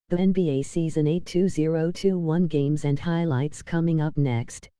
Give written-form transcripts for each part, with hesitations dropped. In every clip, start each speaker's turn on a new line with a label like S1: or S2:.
S1: The NBA Season 8 2021 games and highlights coming up next.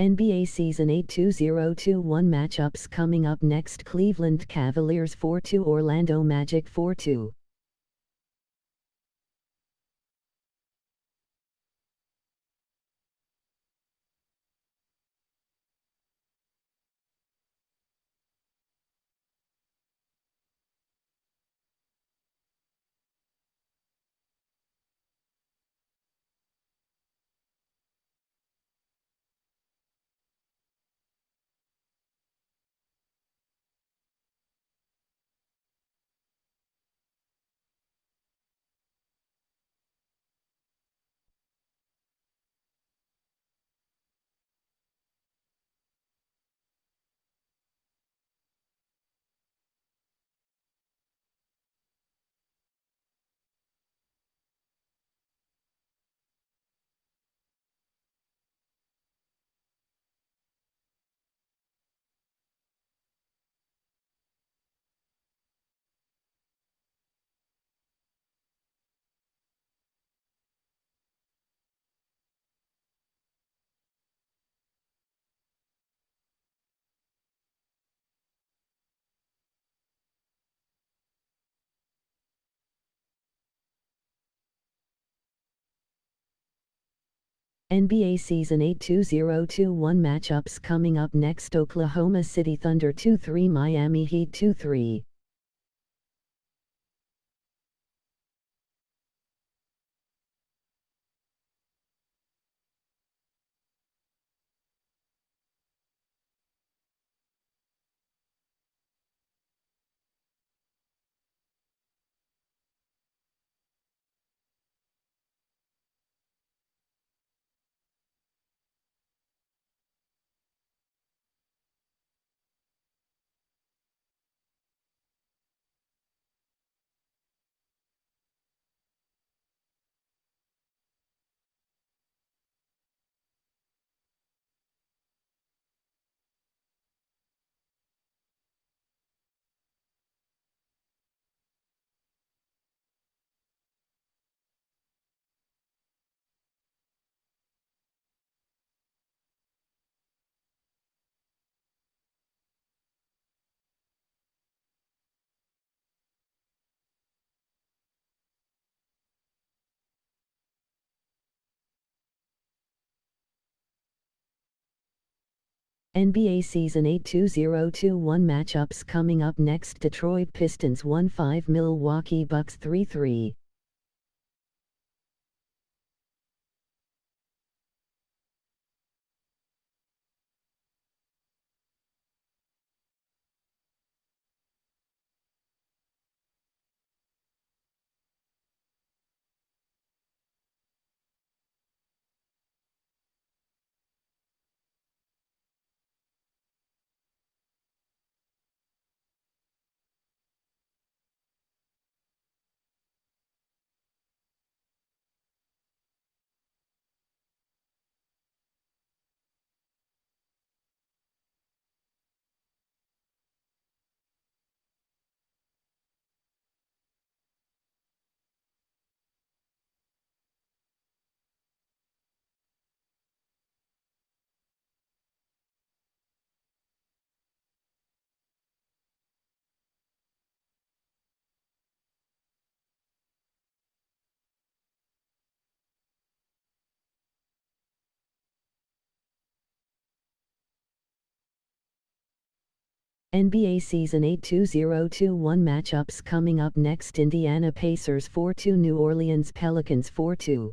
S1: NBA Season 8 2021 matchups coming up next. Cleveland Cavaliers 4-2, Orlando Magic 4-2. NBA Season 8 2021 matchups coming up next. Oklahoma City Thunder 2-3, Miami Heat 2-3. NBA Season 8 2021 matchups coming up next. Detroit Pistons 1-5, Milwaukee Bucks 3-3. NBA Season 8 2021 matchups coming up next. Indiana Pacers 4-2, New Orleans Pelicans 4-2.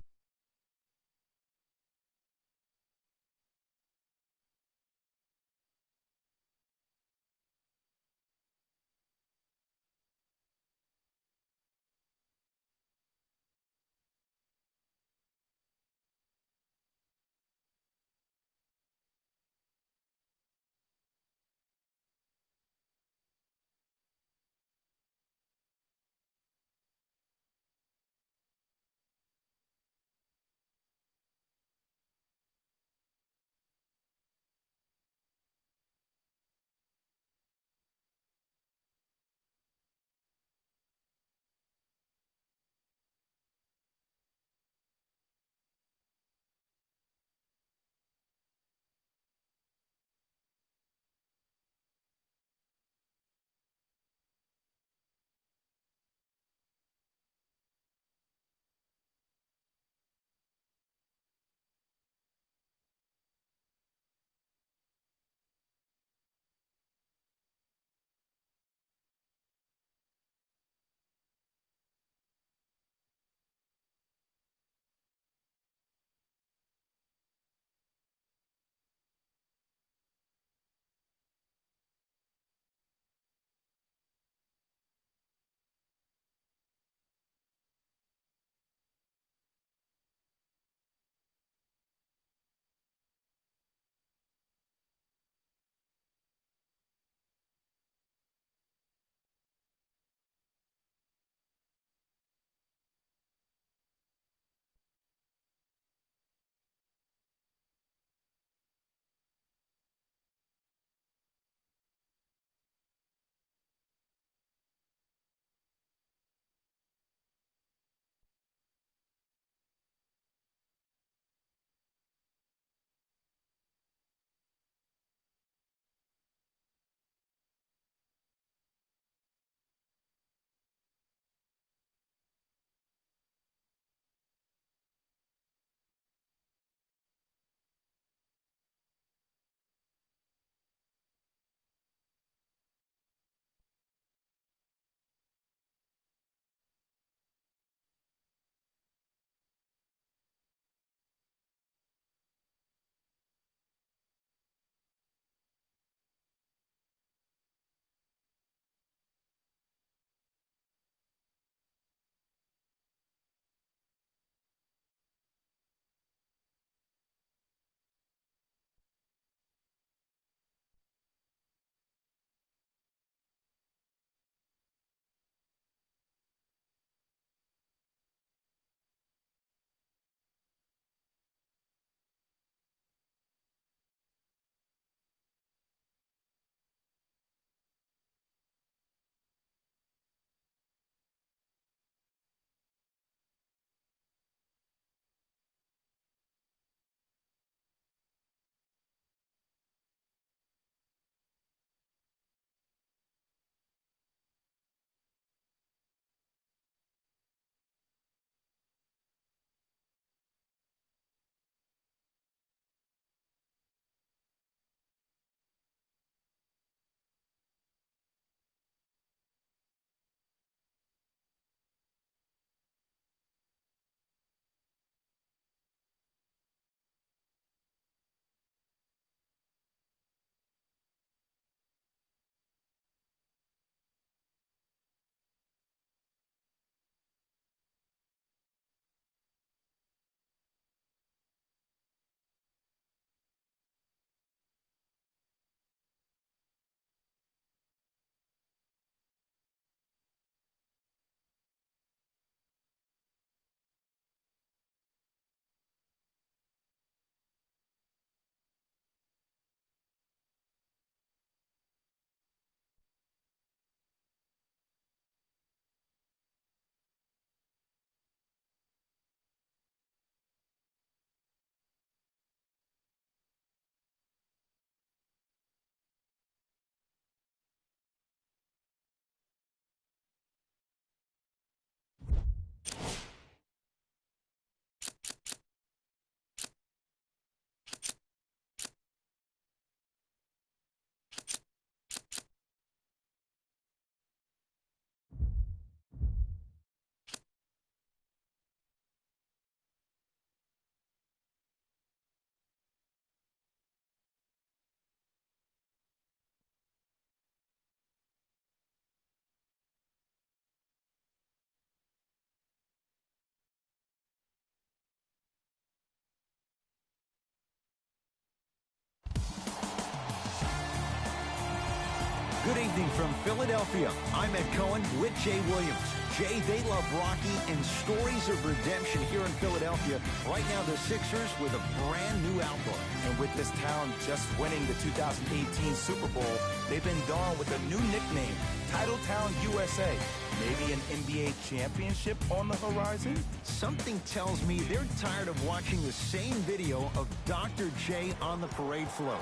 S2: evening from Philadelphia. I'm Ed Cohen with Jay Williams. Jay, they love Rocky and stories of redemption here in Philadelphia. Right now, the Sixers with a brand new outlook.
S3: And with this town just winning the 2018 Super Bowl, they've been donned with a new nickname, Titletown USA. Maybe an NBA championship on the horizon?
S2: Something tells me they're tired of watching the same video of Dr. J on the parade float.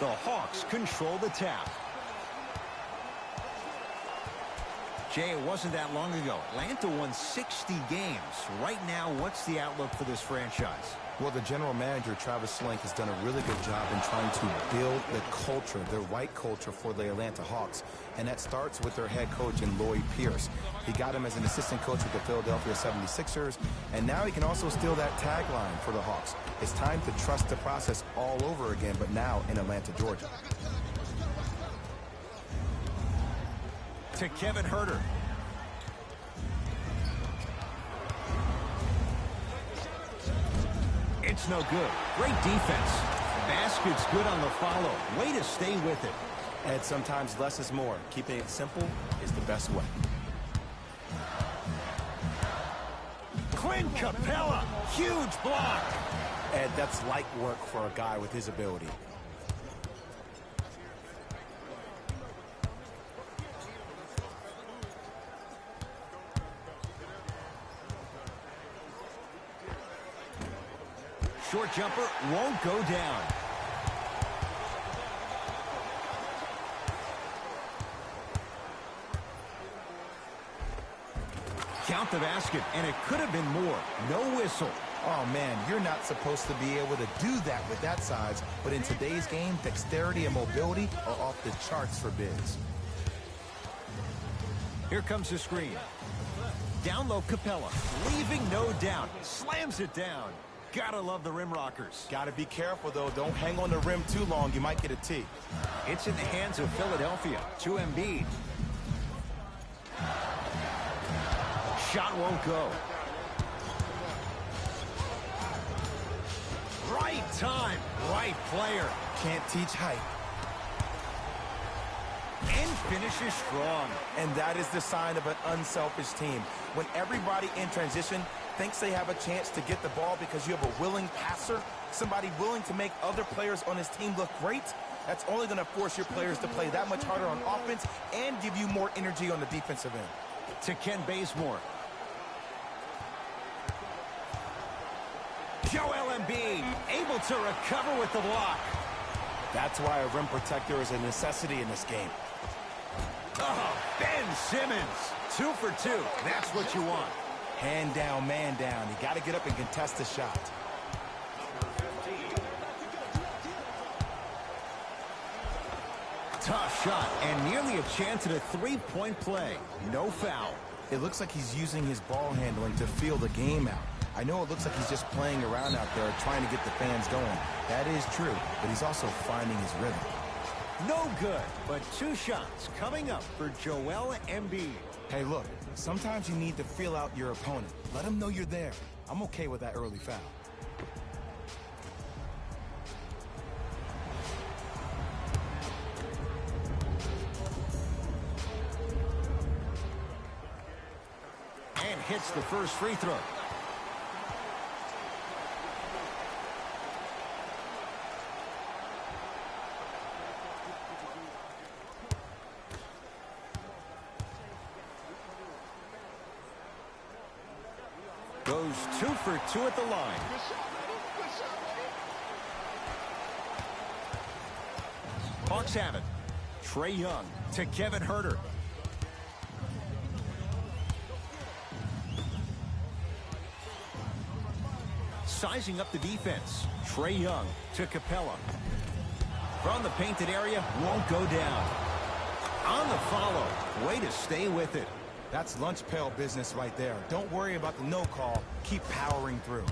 S2: The Hawks control the tap. Jay, it wasn't that long ago. Atlanta won 60 games. Right now, what's the outlook for this franchise?
S3: Well, the general manager, Travis Schlenk, has done a really good job in trying to build the culture, their white culture for the Atlanta Hawks. And that starts with their head coach in Lloyd Pierce. He got him as an assistant coach with the Philadelphia 76ers, and now he can also steal that tagline for the Hawks. It's time to trust the process all over again, but now in Atlanta, Georgia.
S2: To Kevin Huerter. It's no good. Great defense. Basket's good on the follow. Way to stay with it.
S3: And sometimes less is more. Keeping it simple is the best way.
S2: Clint Capella. Huge block.
S3: Ed, that's light work for a guy with his ability.
S2: Short jumper won't go down. Count the basket, and it could have been more. No whistle.
S3: Oh, man, you're not supposed to be able to do that with that size, but in today's game, dexterity and mobility are off the charts for bigs.
S2: Here comes the screen. Down low, Capella, leaving no doubt. Slams it down. Gotta love the rim rockers.
S3: Gotta be careful, though. Don't hang on the rim too long. You might get a tee.
S2: It's in the hands of Philadelphia. To Embiid. Shot won't go. Right time, right player.
S3: Can't teach height.
S2: And finishes strong.
S3: And that is the sign of an unselfish team. When everybody in transition thinks they have a chance to get the ball because you have a willing passer, somebody willing to make other players on his team look great, that's only going to force your players to play that much harder on offense and give you more energy on the defensive end.
S2: To Ken Bazemore. Joel Embiid able to recover with the block.
S3: That's why a rim protector is a necessity in this game.
S2: Oh, Ben Simmons. 2 for 2. That's what you want.
S3: Hand down, man down. You got to get up and contest the shot.
S2: Tough shot and nearly a chance at a three-point play. No foul.
S3: It looks like he's using his ball handling to feel the game out. I know it looks like he's just playing around out there trying to get the fans going. That is true, but he's also finding his rhythm.
S2: No good, but 2 shots coming up for Joel Embiid.
S3: Hey, look, sometimes you need to feel out your opponent. Let him know you're there. I'm okay with that early foul.
S2: And hits the first free throw. Goes 2 for 2 at the line. Hawks have it. Trae Young to Kevin Huerter. Sizing up the defense. Trae Young to Capella. From the painted area, won't go down. On the follow. Way to stay with it.
S3: That's lunch pail business right there. Don't worry about the no call. Keep powering through.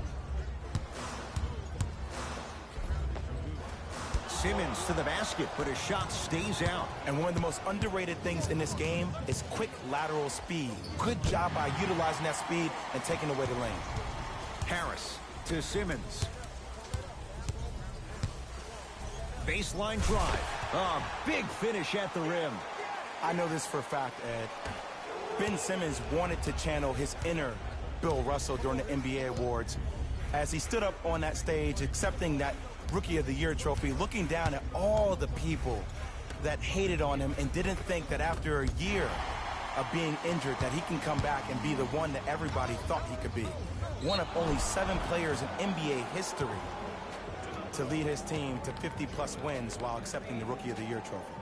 S2: Simmons to the basket, but his shot stays out.
S3: And one of the most underrated things in this game is quick lateral speed. Good job by utilizing that speed and taking away the lane.
S2: Harris to Simmons. Baseline drive. A big finish at the rim.
S3: I know this for a fact, Ed. Ben Simmons wanted to channel his inner Bill Russell during the NBA awards as he stood up on that stage accepting that Rookie of the Year trophy, looking down at all the people that hated on him and didn't think that after a year of being injured that he can come back and be the one that everybody thought he could be. One of only 7 players in NBA history to lead his team to 50-plus wins while accepting the Rookie of the Year trophy.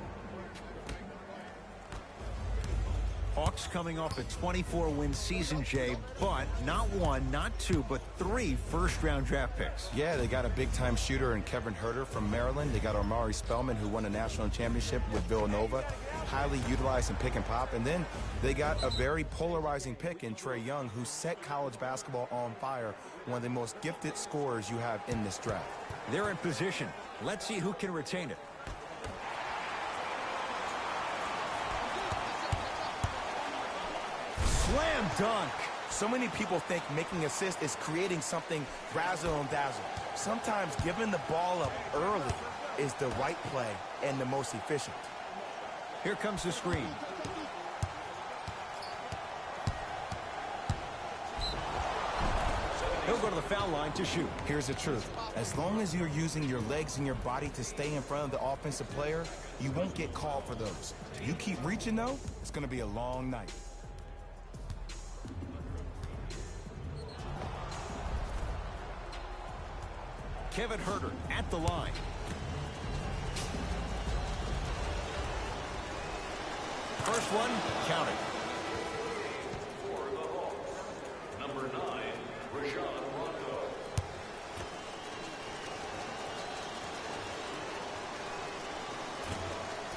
S2: Hawks coming off a 24-win season, Jay, but not 1, not 2, but 3 first-round draft picks.
S3: Yeah, they got a big-time shooter in Kevin Huerter from Maryland. They got Omari Spellman, who won a national championship with Villanova, highly utilized in pick and pop. And then they got a very polarizing pick in Trae Young, who set college basketball on fire, one of the most gifted scorers you have in this draft.
S2: They're in position. Let's see who can retain it. Slam dunk.
S3: So many people think making assists is creating something razzle and dazzle. Sometimes giving the ball up early is the right play and the most efficient.
S2: Here comes the screen. He'll go to the foul line to shoot.
S3: Here's the truth. As long as you're using your legs and your body to stay in front of the offensive player, you won't get called for those. You keep reaching, though, it's going to be a long night.
S2: Kevin Huerter at the line. First one, counted.
S4: For the Hawks, number 9, Rajon Rondo.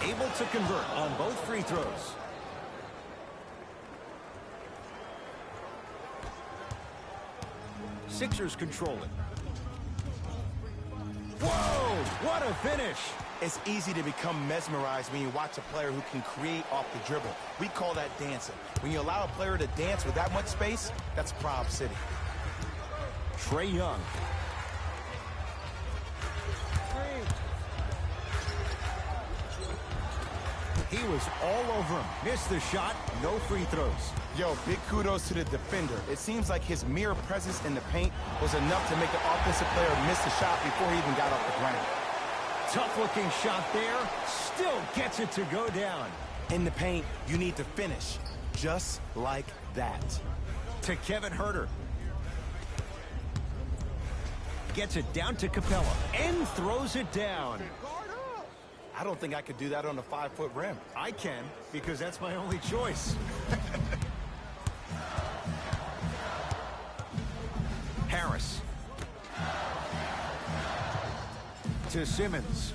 S2: Able to convert on both free throws. Sixers control it. Whoa, what a finish.
S3: It's easy to become mesmerized when you watch a player who can create off the dribble. We call that dancing. When you allow a player to dance with that much space, that's Prob City.
S2: Trae Young. He was all over him. Missed the shot, no free throws.
S3: Yo, big kudos to the defender. It seems like his mere presence in the paint was enough to make the offensive player miss the shot before he even got off the ground.
S2: Tough-looking shot there. Still gets it to go down.
S3: In the paint, you need to finish. Just like that.
S2: To Kevin Huerter. Gets it down to Capella and throws it down.
S3: I don't think I could do that on a 5-foot rim.
S2: I can, because that's my only choice. Harris. To Simmons.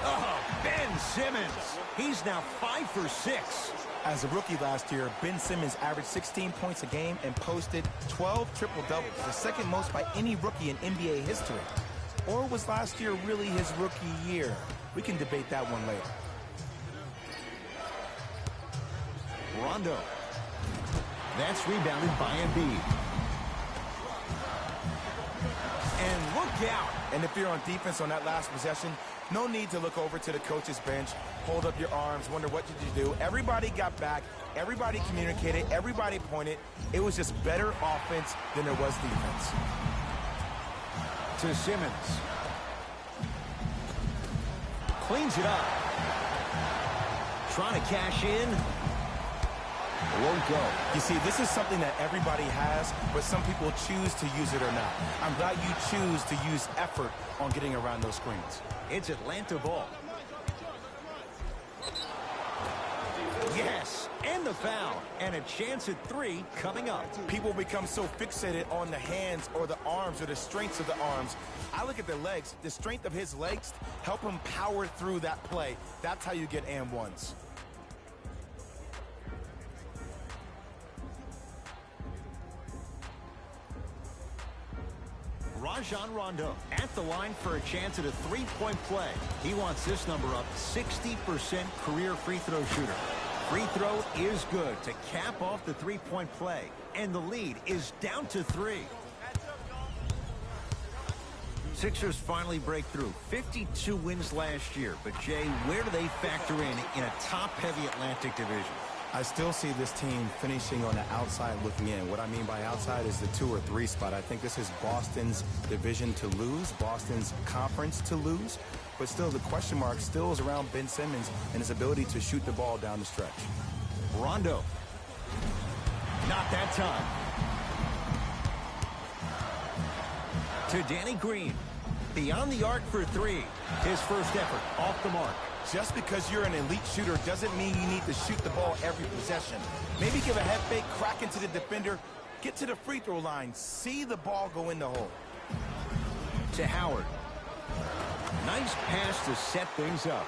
S2: Oh, Ben Simmons. He's now 5 for 6.
S3: As a rookie last year, Ben Simmons averaged 16 points a game and posted 12 triple-doubles, the second most by any rookie in NBA history. Or was last year really his rookie year? We can debate that one later.
S2: Rondo. That's rebounded by Embiid. And look out.
S3: And if you're on defense on that last possession, no need to look over to the coach's bench, hold up your arms, wonder what did you do. Everybody got back, everybody communicated, everybody pointed. It was just better offense than there was defense.
S2: To Simmons. Cleans it up. Trying to cash in. Won't go.
S3: You see, this is something that everybody has, but some people choose to use it or not. I'm glad you choose to use effort on getting around those screens.
S2: It's Atlanta ball. Yes, and the foul. And a chance at 3 coming up.
S3: People become so fixated on the hands or the arms or the strengths of the arms. I look at the legs. The strength of his legs help him power through that play. That's how you get and ones.
S2: Rajon Rondo at the line for a chance at a 3-point play. He wants this number up. 60% career free throw shooter. Free throw is good to cap off the 3-point play. And the lead is down to 3. Sixers finally break through. 52 wins last year. But, Jay, where do they factor in a top-heavy Atlantic division?
S3: I still see this team finishing on the outside looking in. What I mean by outside is the 2 or 3 spot. I think this is Boston's division to lose, Boston's conference to lose. But still, the question mark still is around Ben Simmons and his ability to shoot the ball down the stretch.
S2: Rondo. Not that time. To Danny Green. Beyond the arc for 3. His first effort off the mark.
S3: Just because you're an elite shooter doesn't mean you need to shoot the ball every possession. Maybe give a head fake, crack into the defender, get to the free throw line, see the ball go in the hole.
S2: To Howard. Nice pass to set things up.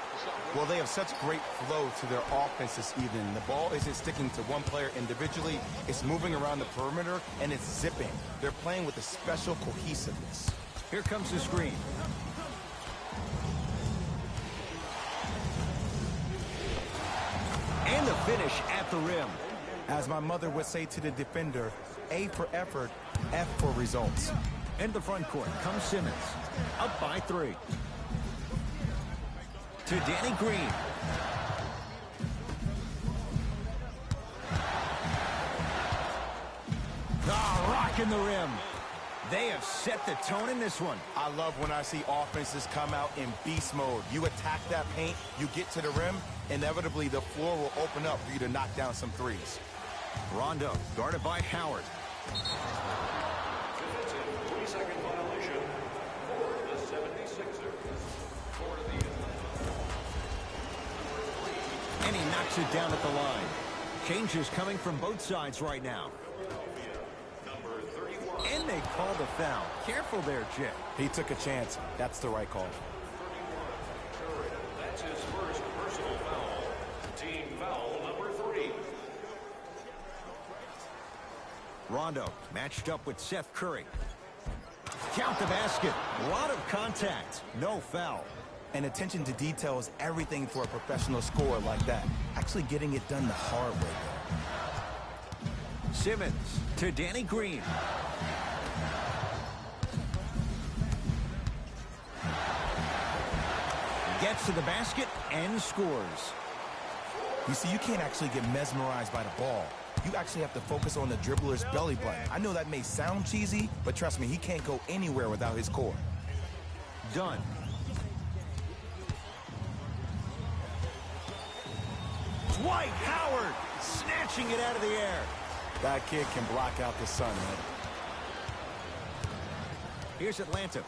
S3: Well, they have such great flow to their offense this evening. The ball isn't sticking to one player individually. It's moving around the perimeter, and it's zipping. They're playing with a special cohesiveness.
S2: Here comes the screen. And the finish at the rim.
S3: As my mother would say to the defender, A for effort, F for results.
S2: In the front court comes Simmons. Up by 3. To Danny Green. Rocking the rim. They have set the tone in this one.
S3: I love when I see offenses come out in beast mode. You attack that paint, you get to the rim, inevitably the floor will open up for you to knock down some threes.
S2: Rondo guarded by Howard.
S4: Defensive 3-second violation for the 76ers. For the
S2: And he knocks it down at the line. Changes coming from both sides right now.
S4: number 31.
S2: And they call the foul. Careful there, Jay.
S3: He took a chance. That's the right call.
S4: That's his first personal foul. Team foul number 3.
S2: Rondo matched up with Seth Curry. Count the basket. A lot of contact. No foul.
S3: And attention to detail is everything for a professional scorer like that. Actually getting it done the hard way, though.
S2: Simmons to Danny Green. Gets to the basket and scores.
S3: You see, you can't actually get mesmerized by the ball. You actually have to focus on the dribbler's belly button. I know that may sound cheesy, but trust me, he can't go anywhere without his core.
S2: Done. Dwight Howard snatching it out of the air.
S3: That kid can block out the sun, man.
S2: Here's Atlanta.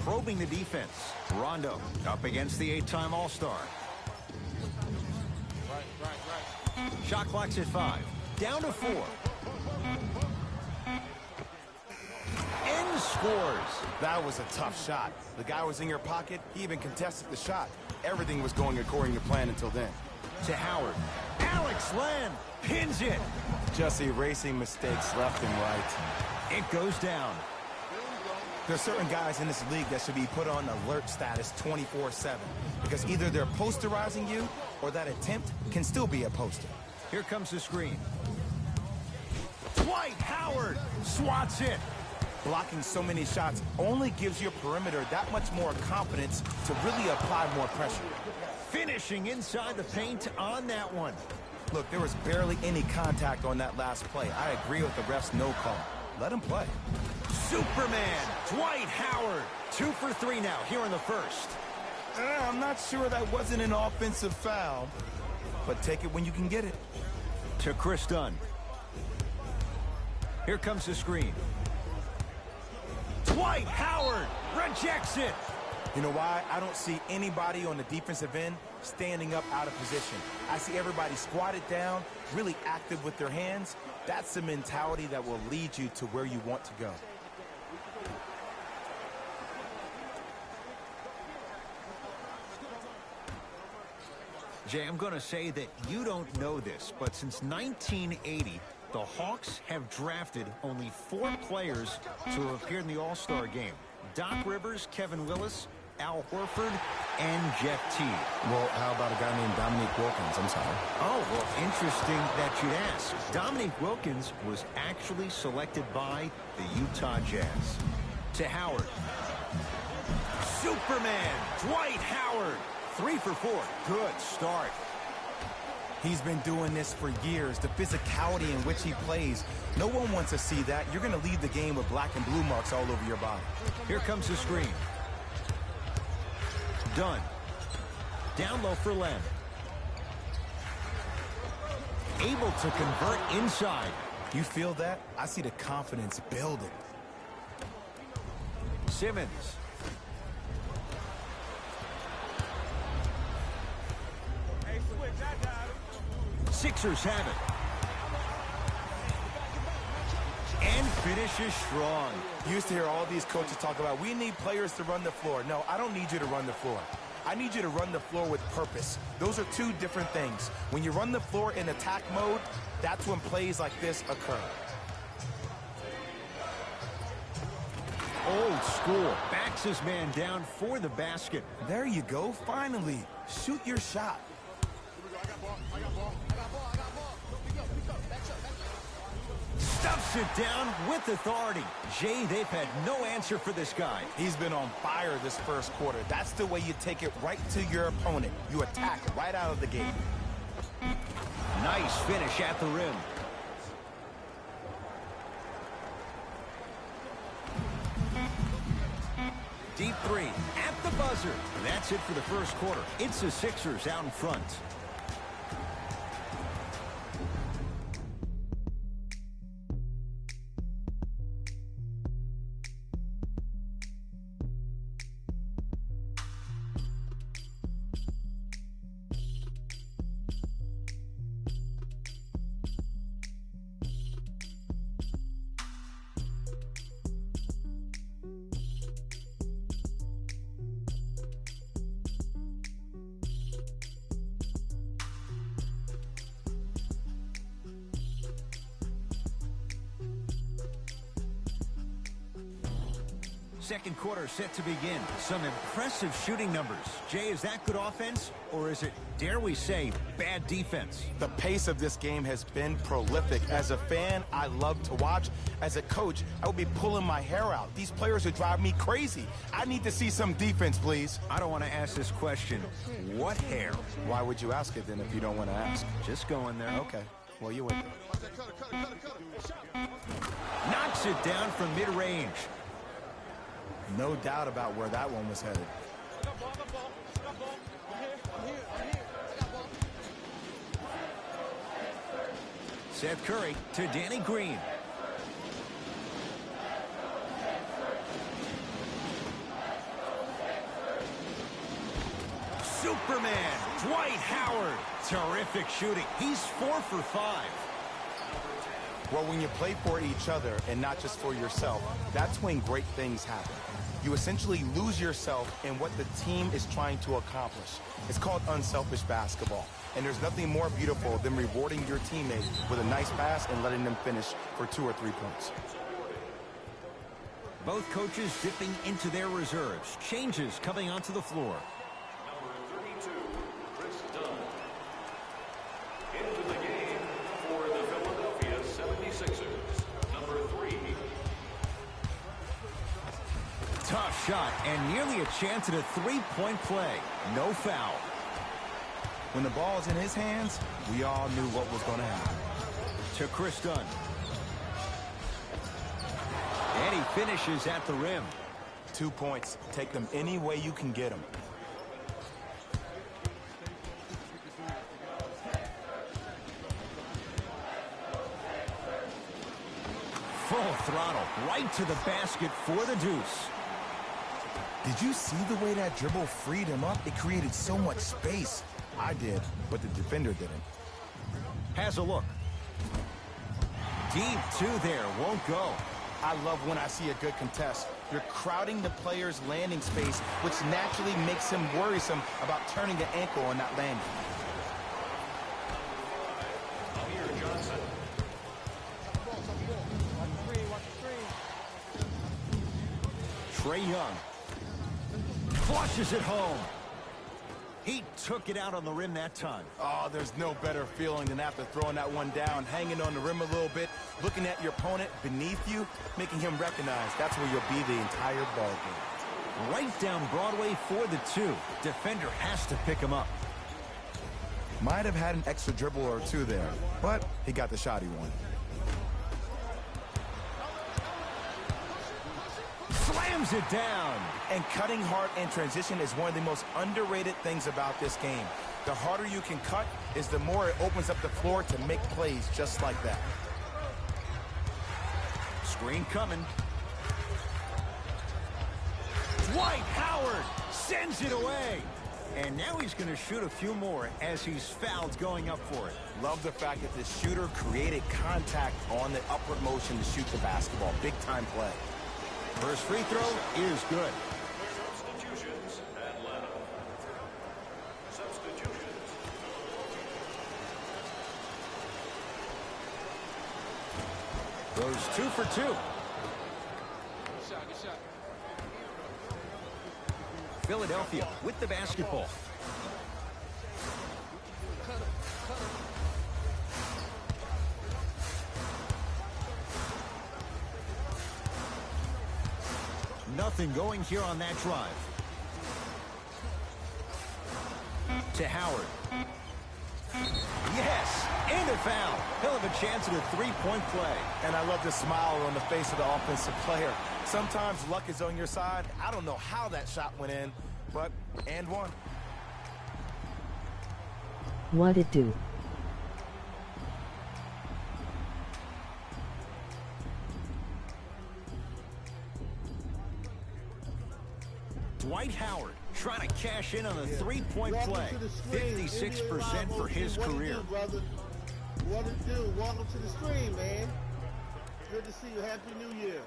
S2: Probing the defense. Rondo up against the 8-time All-Star. Shot clock's at 5. Down to 4. And scores.
S3: That was a tough shot. The guy was in your pocket. He even contested the shot. Everything was going according to plan until then.
S2: To Howard. Alex Len pins it.
S3: Just erasing mistakes left and right.
S2: It goes down.
S3: There's certain guys in this league that should be put on alert status 24/7 because either they're posterizing you or that attempt can still be a poster.
S2: Here comes the screen. Dwight Howard swats it.
S3: Blocking so many shots only gives your perimeter that much more confidence to really apply more pressure.
S2: Finishing inside the paint on that one.
S3: Look, there was barely any contact on that last play. I agree with the ref's no call. Let him play.
S2: Superman, Dwight Howard. 2 for 3 now here in the first.
S3: I'm not sure that wasn't an offensive foul, but take it when you can get it.
S2: To Chris Dunn. Here comes the screen. Dwight Howard rejects it.
S3: You know why? I don't see anybody on the defensive end standing up out of position. I see everybody squatted down, really active with their hands. That's the mentality that will lead you to where you want to go.
S2: Jay, I'm going to say that you don't know this, but since 1980, the Hawks have drafted only 4 players to have appeared in the All-Star game. Doc Rivers, Kevin Willis, Al Horford and Jeff Teague.
S3: Well, how about a guy named Dominique Wilkins? I'm sorry.
S2: Oh, well, interesting that you'd ask. Dominique Wilkins was actually selected by the Utah Jazz. To Howard. Superman, Dwight Howard. 3 for 4. Good start.
S3: He's been doing this for years. The physicality in which he plays. No one wants to see that. You're going to leave the game with black and blue marks all over your body.
S2: Here comes the screen. Dunn. Down low for Len. Able to convert inside.
S3: You feel that? I see the confidence building.
S2: Simmons. Sixers have it. And finishes strong.
S3: You used to hear all these coaches talk about, we need players to run the floor. No, I don't need you to run the floor. I need you to run the floor with purpose. Those are two different things. When you run the floor in attack mode, that's when plays like this occur.
S2: Old school. Backs his man down for the basket.
S3: There you go, finally. Shoot your shot.
S2: Stuffs it down with authority. Jay, they've had no answer for this guy.
S3: He's been on fire this first quarter. That's the way you take it right to your opponent. You attack right out of the gate.
S2: Nice finish at the rim. Deep three at the buzzer. That's it for the first quarter. It's the Sixers out in front. Second quarter set to begin. Some impressive shooting numbers. Jay, is that good offense, or is it, dare we say, bad defense?
S3: The pace of this game has been prolific. As a fan, I love to watch. As a coach, I would be pulling my hair out. These players would drive me crazy. I need to see some defense, please.
S2: I don't want to ask this question. What hair?
S3: Why would you ask it then if you don't want to ask?
S2: Just going there.
S3: Okay. Well, you win.
S2: Knocks it down from mid-range.
S3: No doubt about where that one was headed.
S2: Seth Curry to Danny Green. Superman, Dwight Howard. Terrific shooting. He's 4 for 5.
S3: Well, when you play for each other and not just for yourself, that's when great things happen. You essentially lose yourself in what the team is trying to accomplish. It's called unselfish basketball. And there's nothing more beautiful than rewarding your teammate with a nice pass and letting them finish for 2 or 3 points.
S2: Both coaches dipping into their reserves. Changes coming onto the floor.
S4: Number 32, Chris Dunn. Into the game for the Philadelphia 76ers, number 3.
S2: Tough shot and nearly a chance at a three-point play. No foul.
S3: When the ball is in his hands, we all knew what was going to happen.
S2: To Chris Dunn. And he finishes at the rim.
S3: 2 points. Take them any way you can get them.
S2: Full throttle right to the basket for the deuce.
S3: Did you see the way that dribble freed him up? It created so much space. I did, but the defender didn't.
S2: Has a look. Deep 2 there, won't go.
S3: I love when I see a good contest. You're crowding the player's landing space, which naturally makes him worrisome about turning an ankle on that landing.
S4: Amir Johnson.
S2: Trae Young. Flushes it home. He took it out on the rim that time.
S3: Oh, there's no better feeling than after throwing that one down, hanging on the rim a little bit, looking at your opponent beneath you, making him recognize that's where you'll be the entire ball game.
S2: Right down Broadway for the two. Defender has to pick him up.
S3: Might have had an extra dribble or two there, but he got the shot he wanted.
S2: Slams it down.
S3: And cutting hard in transition is one of the most underrated things about this game. The harder you can cut is the more it opens up the floor to make plays just like that.
S2: Screen coming. Dwight Howard sends it away. And now he's going to shoot a few more as he's fouled going up for it.
S3: Love the fact that the shooter created contact on the upward motion to shoot the basketball. Big time play.
S2: First free throw is good.
S4: Substitutions, Atlanta. Substitutions.
S2: Goes 2 for 2.
S5: Good shot.
S2: Philadelphia with the basketball. Nothing going here on that drive. To Howard. Yes, and a foul. He'll have a chance at a three-point play.
S3: And I love the smile on the face of the offensive player. Sometimes luck is on your side. I don't know how that shot went in, but and one.
S1: What it do?
S2: Dwight Howard trying to cash in on a three-point play. 56% for his career.
S6: What to do? Welcome to the stream, man. Good to see you. Happy New Year.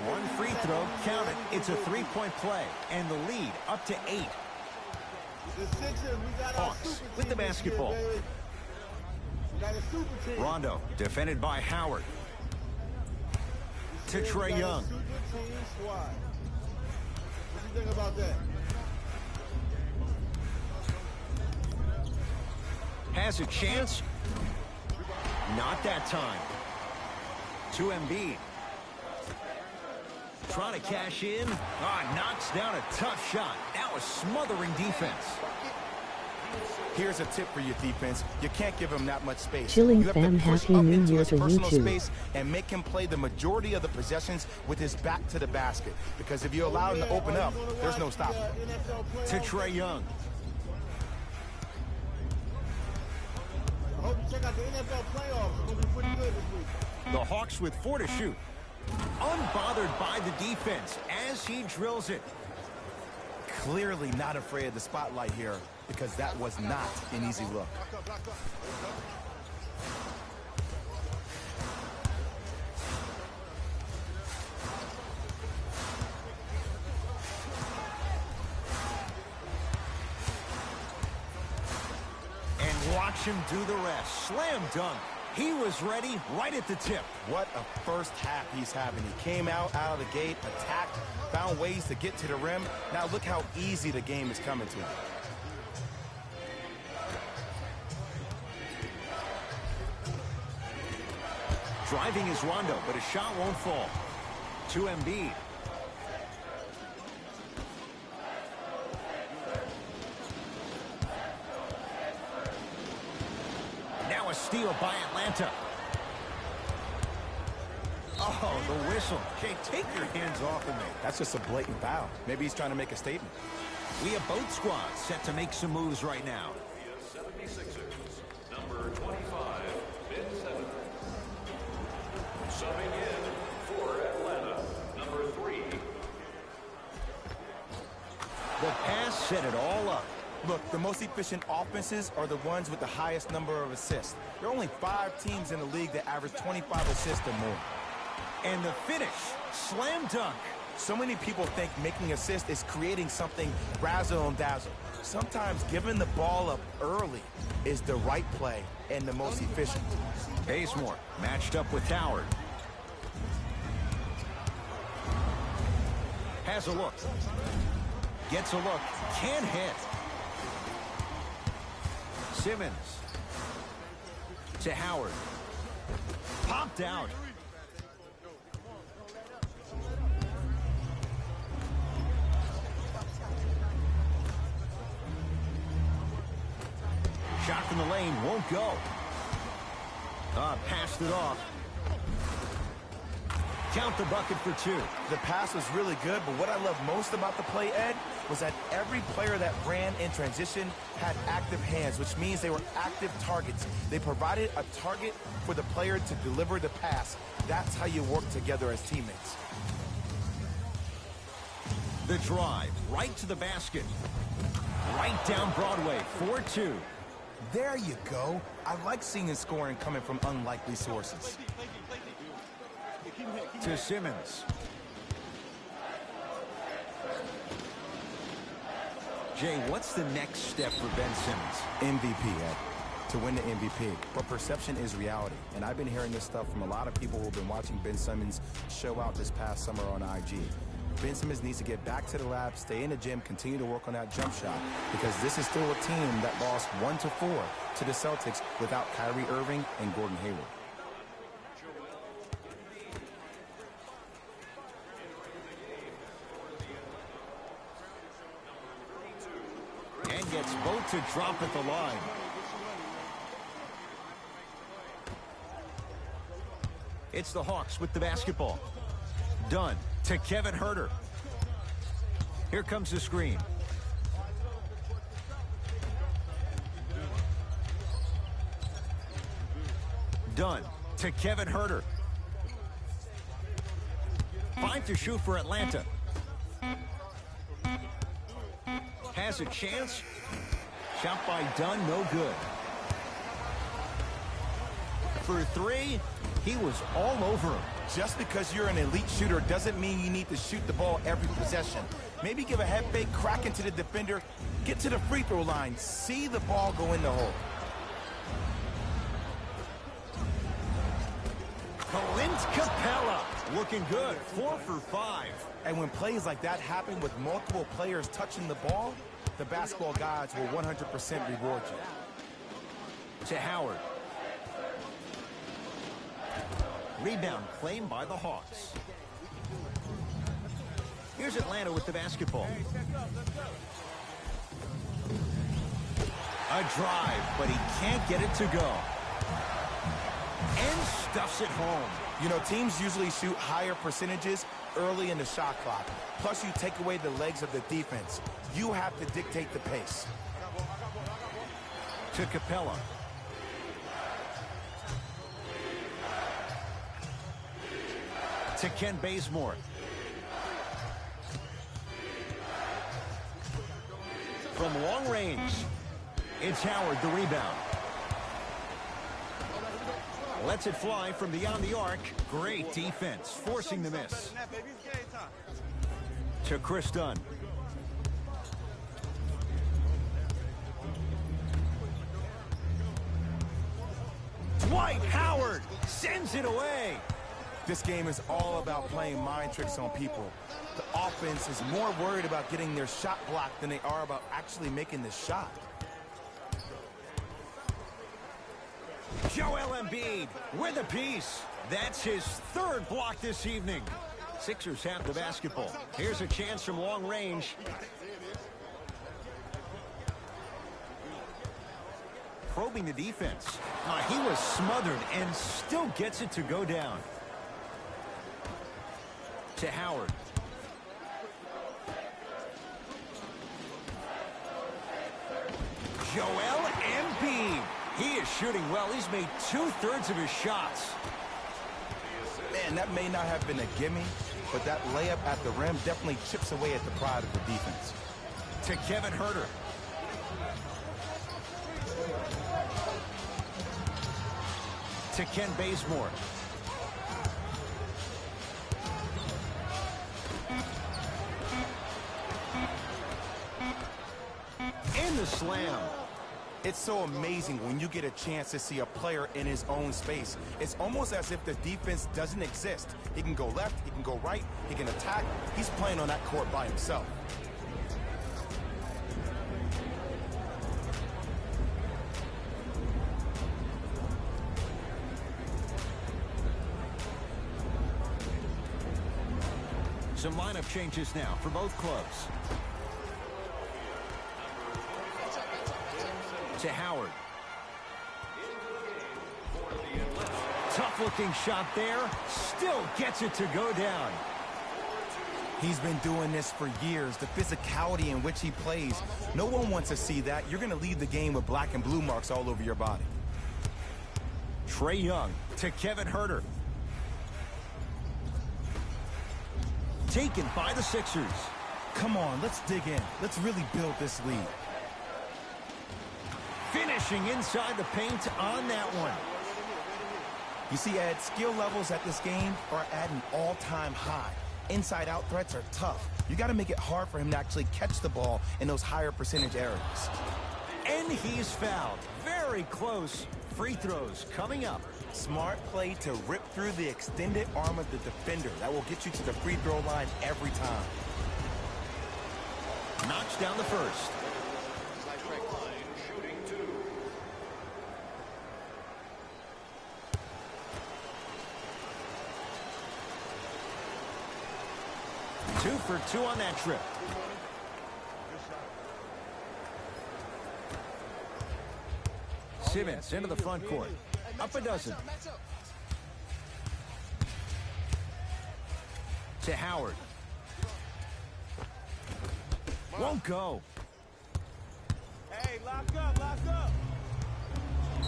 S2: One free throw, count it. It's a three-point play, and the lead up to 8.
S6: The Sixers, we got our
S2: Hawks
S6: super
S2: with the
S6: team this
S2: basketball.
S6: year, baby. We got a super team.
S2: Rondo defended by Howard. To
S6: We
S2: Trae
S6: got a
S2: Young.
S6: super team squad. What you think about that?
S2: Has a chance. Not that time. To Embiid. Trying to cash in. Knocks down a tough shot. Now a smothering defense.
S3: Here's a tip for your defense. You can't give him that much space.
S1: Chilling
S3: You have
S1: fam,
S3: to push
S1: Happy
S3: up
S1: New
S3: into
S1: Year
S3: his
S1: to you
S3: personal
S1: too.
S3: space and make him play the majority of the possessions with his back to the basket. Because if you allow him to open up, there's no stopping.
S2: To Trae Young.
S6: I hope you check out the NFL playoffs. It's going to be pretty good this week.
S2: The Hawks with 4 to shoot. Unbothered by the defense as he drills it.
S3: Clearly not afraid of the spotlight here because that was not an easy look.
S2: And watch him do the rest. Slam dunk. He was ready right at the tip.
S3: What a first half he's having. He came out of the gate, attacked, found ways to get to the rim. Now look how easy the game is coming to him.
S2: Driving is Rondo, but his shot won't fall. To Embiid. Now a steal by Atlanta. Oh, the whistle. Okay, take your hands off of me.
S3: That's just a blatant foul. Maybe he's trying to make a statement.
S2: We have both squads set to make some moves right now.
S4: The 76ers, number 25, Ben Simmons. Subbing in for Atlanta, number 3.
S2: The pass set it all up.
S3: Look, the most efficient offenses are the ones with the highest number of assists. There are only 5 teams in the league that average 25 assists or more.
S2: And the finish, slam dunk.
S3: So many people think making assists is creating something razzle and dazzle. Sometimes giving the ball up early is the right play and the most efficient.
S2: Bazemore matched up with Howard. Has a look. Gets a look. Can't hit. Simmons. To Howard. Popped out. Shot from the lane won't go. Passed it off. Count the bucket for two.
S3: The pass was really good, but what I love most about the play, Ed, was that every player that ran in transition had active hands, which means they were active targets. They provided a target for the player to deliver the pass. That's how you work together as teammates.
S2: The drive, right to the basket. Right down Broadway, 4-2.
S3: There you go. I like seeing the scoring coming from unlikely sources.
S2: To Simmons. Jay, what's the next step for Ben Simmons?
S3: MVP, Ed. To win the MVP. But perception is reality. And I've been hearing this stuff from a lot of people who have been watching Ben Simmons show out this past summer on IG. Ben Simmons needs to get back to the lab, stay in the gym, continue to work on that jump shot, because this is still a team that lost 1-4 to the Celtics without Kyrie Irving and Gordon Hayward.
S2: And gets both to drop at the line. It's the Hawks with the basketball. Dunn to Kevin Huerter. Here comes the screen. Dunn to Kevin Huerter. 5 to shoot for Atlanta. Has a chance. Shot by Dunn, no good. For three, he was all over him.
S3: Just because you're an elite shooter doesn't mean you need to shoot the ball every possession. Maybe give a head fake, crack into the defender, get to the free throw line, see the ball go in the hole.
S2: Clint Capella looking good, 4 for 5.
S3: And when plays like that happen with multiple players touching the ball, the basketball gods will 100% reward you.
S2: To Howard. Rebound claimed by the Hawks. Here's Atlanta with the basketball. A drive, but he can't get it to go. And stuffs it home.
S3: You know, teams usually shoot higher percentages early in the shot clock. Plus, you take away the legs of the defense. You have to dictate the pace.
S2: To Capella. To Ken Bazemore. From long range, it's Howard, the rebound. Lets it fly from beyond the arc. Great defense, forcing the miss. To Chris Dunn. Dwight Howard sends it away.
S3: This game is all about playing mind tricks on people. The offense is more worried about getting their shot blocked than they are about actually making the shot.
S2: Joel Embiid with a piece. That's his third block this evening. Sixers have the basketball. Here's a chance from long range. Probing the defense. He was smothered and still gets it to go down. To Howard. Joel Embiid. He is shooting well. He's made 2/3 of his shots.
S3: Man, that may not have been a gimme, but that layup at the rim definitely chips away at the pride of the defense.
S2: To Kevin Huerter. To Ken Bazemore. In the slam.
S3: It's so amazing when you get a chance to see a player in his own space. It's almost as if the defense doesn't exist. He can go left, he can go right, he can attack. He's playing on that court by himself.
S2: Some lineup changes now for both clubs. To Howard. Tough-looking shot there. Still gets it to go down.
S3: He's been doing this for years. The physicality in which he plays. No one wants to see that. You're going to leave the game with black and blue marks all over your body.
S2: Trae Young to Kevin Huerter. Taken by the Sixers.
S3: Come on, let's dig in. Let's really build this lead.
S2: Finishing inside the paint on that one.
S3: You see, Ed, skill levels at this game are at an all-time high. Inside-out threats are tough. You got to make it hard for him to actually catch the ball in those higher percentage areas.
S2: And he's fouled. Very close. Free throws coming up.
S3: Smart play to rip through the extended arm of the defender. That will get you to the free throw line every time.
S2: Knocks down the first.
S4: Shooting 2.
S2: 2 for 2 on that trip. Simmons into the front court. Up a dozen. To Howard. Won't go.
S6: Hey, lock up.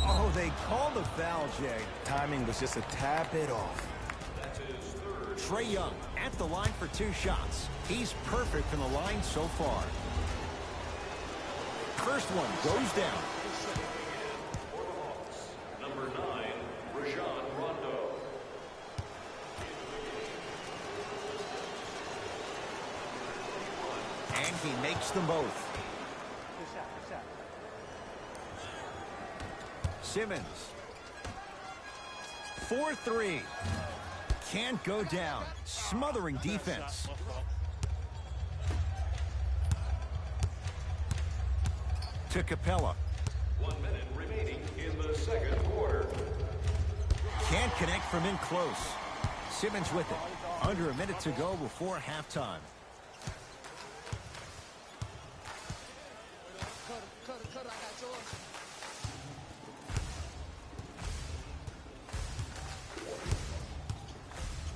S2: Oh, they called the foul, Jay.
S3: Timing was just a tad bit off.
S4: That's his third.
S2: Trae Young at the line for 2 shots. He's perfect from the line so far. First one goes down.
S4: For the Hawks, number 9, Rajon Rondo.
S2: And he makes them both. Simmons. 4-3. Can't go down. Smothering defense. To Capella.
S4: 1 minute remaining in the second quarter.
S2: Can't connect from in close. Simmons with it. Under a minute to go before halftime.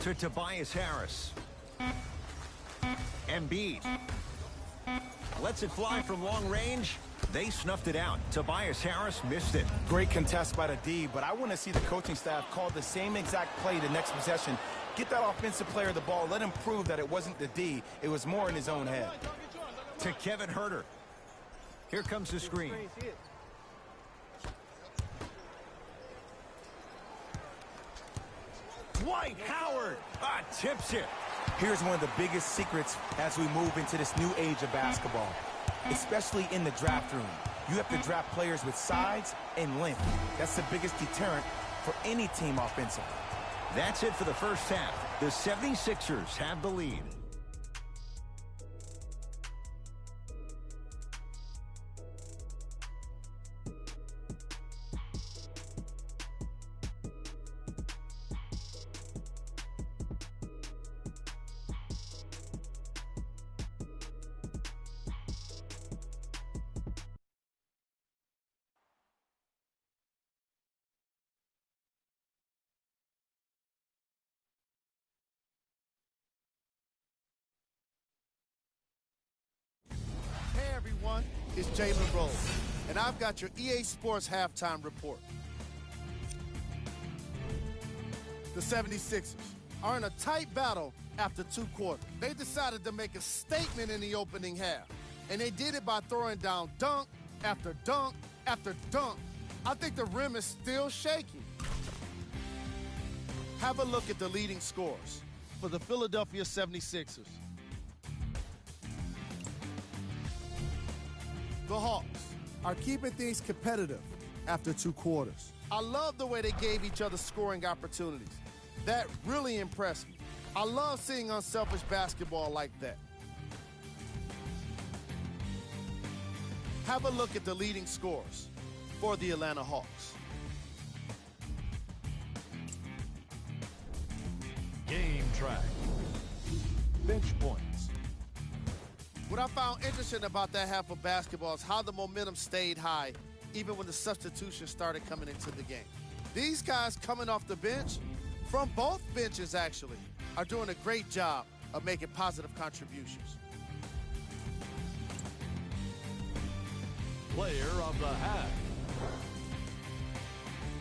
S2: To Tobias Harris. Embiid. Lets it fly from long range. They snuffed it out. Tobias Harris missed it.
S3: Great contest by the D, but I want to see the coaching staff call the same exact play the next possession. Get that offensive player the ball. Let him prove that it wasn't the D. It was more in his own head.
S2: To Kevin Huerter. Here comes the screen. Dwight Howard tips it.
S3: Here's one of the biggest secrets as we move into this new age of basketball, especially in the draft room. You have to draft players with size and length. That's the biggest deterrent for any team offensively.
S2: That's it for the first half. The 76ers have the lead.
S5: It's Jalen Rose, and I've got your EA Sports halftime report. The 76ers are in a tight battle after 2 quarters. They decided to make a statement in the opening half, and they did it by throwing down dunk after dunk after dunk. I think the rim is still shaking. Have a look at the leading scores for the Philadelphia 76ers. The Hawks are keeping things competitive after 2 quarters. I love the way they gave each other scoring opportunities. That really impressed me. I love seeing unselfish basketball like that. Have a look at the leading scores for the Atlanta Hawks.
S7: Game track.
S4: bench points.
S5: What I found interesting about that half of basketball is how the momentum stayed high even when the substitutions started coming into the game. These guys coming off the bench, from both benches actually, are doing a great job of making positive contributions.
S4: Player of the half.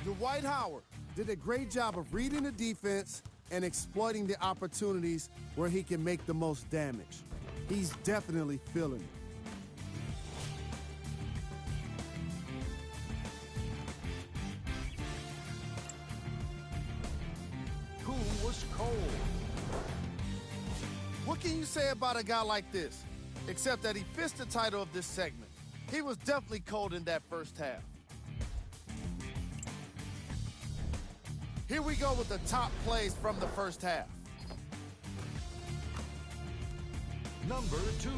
S5: Dwight Howard did a great job of reading the defense and exploiting the opportunities where he can make the most damage. He's definitely feeling it.
S4: Who was cold?
S5: What can you say about a guy like this? Except that he fits the title of this segment. He was definitely cold in that first half. Here we go with the top plays from the first half.
S4: Number 2.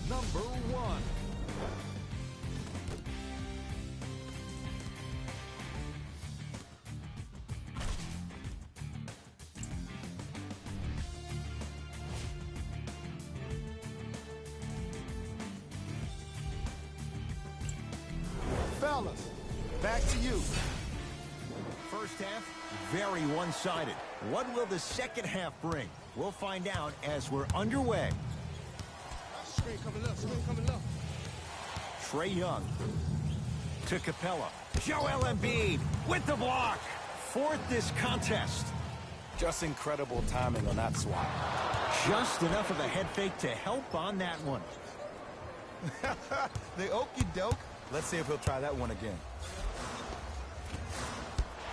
S4: Number 1.
S5: Fellas, back to you.
S2: First half, very one-sided. What will the second half bring? We'll find out as we're underway.
S6: Screen coming up, screen coming up.
S2: Trae Young to Capella. Joel Embiid with the block. Fourth this contest.
S3: Just incredible timing on that swat.
S2: Just enough of a head fake to help on that one.
S3: The okey doke. Let's see if he'll try that one again.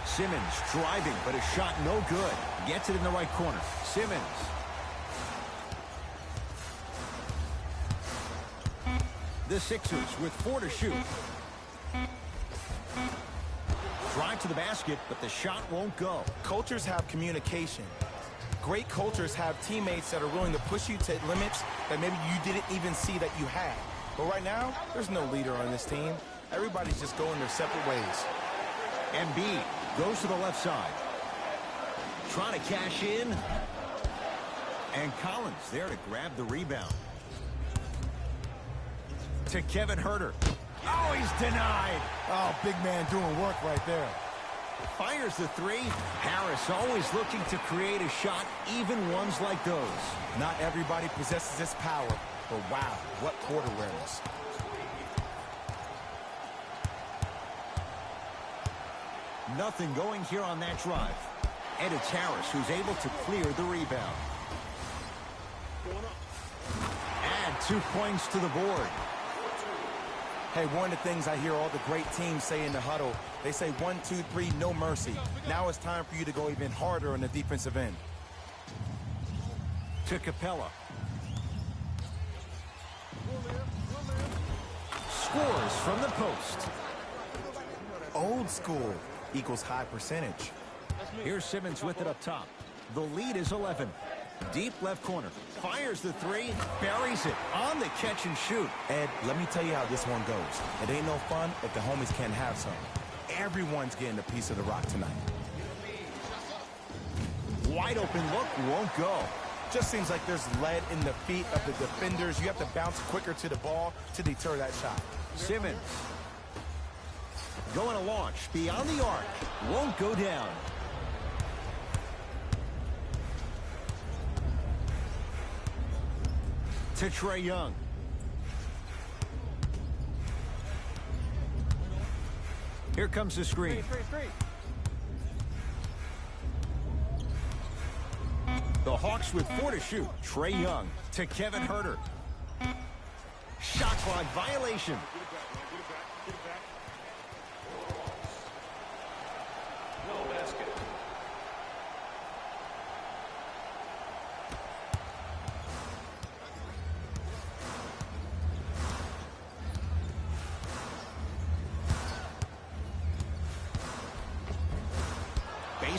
S2: Simmons driving, but a shot no good. Gets it in the right corner. Simmons. The Sixers with 4 to shoot. Drive to the basket, but the shot won't go.
S3: Cultures have communication. Great cultures have teammates that are willing to push you to limits that maybe you didn't even see that you had. But right now, there's no leader on this team. Everybody's just going their separate ways.
S2: Embiid goes to the left side. Trying to cash in. And Collins there to grab the rebound. To Kevin Huerter. Oh, he's denied.
S3: Oh, big man doing work right there.
S2: Fires the 3. Harris always looking to create a shot, even ones like those.
S3: Not everybody possesses this power, but wow, what court awareness.
S2: Nothing going here on that drive. And it's Harris who's able to clear the rebound. Add 2 points to the board.
S3: Hey, one of the things I hear all the great teams say in the huddle, they say 1, 2, 3, no mercy. Now it's time for you to go even harder on the defensive end.
S2: To Capella. Scores from the post.
S3: Old school equals high percentage.
S2: Here's Simmons with it up top. The lead is 11. Deep left corner. Fires the 3. Buries it on the catch and shoot.
S3: Ed, let me tell you how this one goes. It ain't no fun if the homies can't have some. Everyone's getting a piece of the rock tonight.
S2: Wide open look won't go.
S3: Just seems like there's lead in the feet of the defenders. You have to bounce quicker to the ball to deter that shot.
S2: Simmons. Going to launch beyond the arc. Won't go down. To Trae Young. Here comes the screen. The Hawks with 4 to shoot. Trae Young to Kevin Huerter. Shot clock violation.
S4: No basket.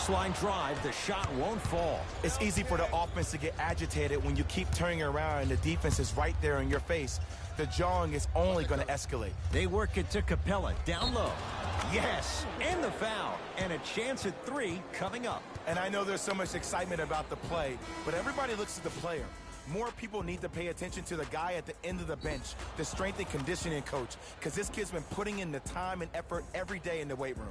S2: baseline drive. The shot won't fall.
S3: It's easy for the offense to get agitated when you keep turning around and the defense is right there in your face. The jawing is only going to escalate.
S2: They work it to Capella, down low. Yes, and the foul. And a chance at 3 coming up.
S3: And I know there's so much excitement about the play, but everybody looks at the player. More people need to pay attention to the guy at the end of the bench, the strength and conditioning coach, because this kid's been putting in the time and effort every day in the weight room.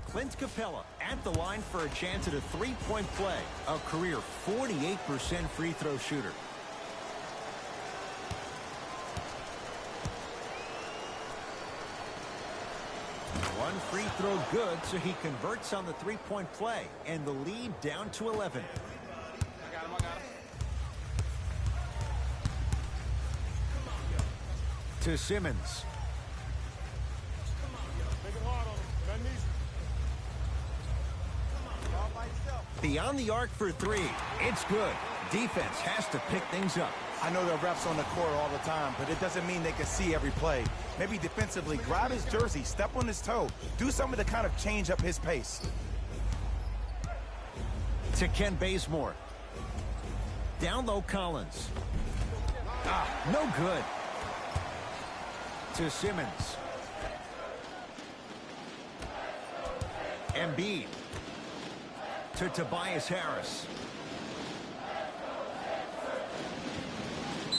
S2: Clint Capella at the line for a chance at a 3-point play. A career 48% free throw shooter. One free throw good, so he converts on the 3-point play, and the lead down to 11.
S6: I got him.
S2: To Simmons.
S6: Make it hard on him. Nothing easy. All by yourself.
S2: Beyond the arc for 3. It's good. Defense has to pick things up.
S3: I know there are refs on the court all the time, but it doesn't mean they can see every play. Maybe defensively, grab his jersey, step on his toe, do something to kind of change up his pace.
S2: To Ken Bazemore. Down low, Collins. No good. To Simmons. Embiid. To Tobias Harris.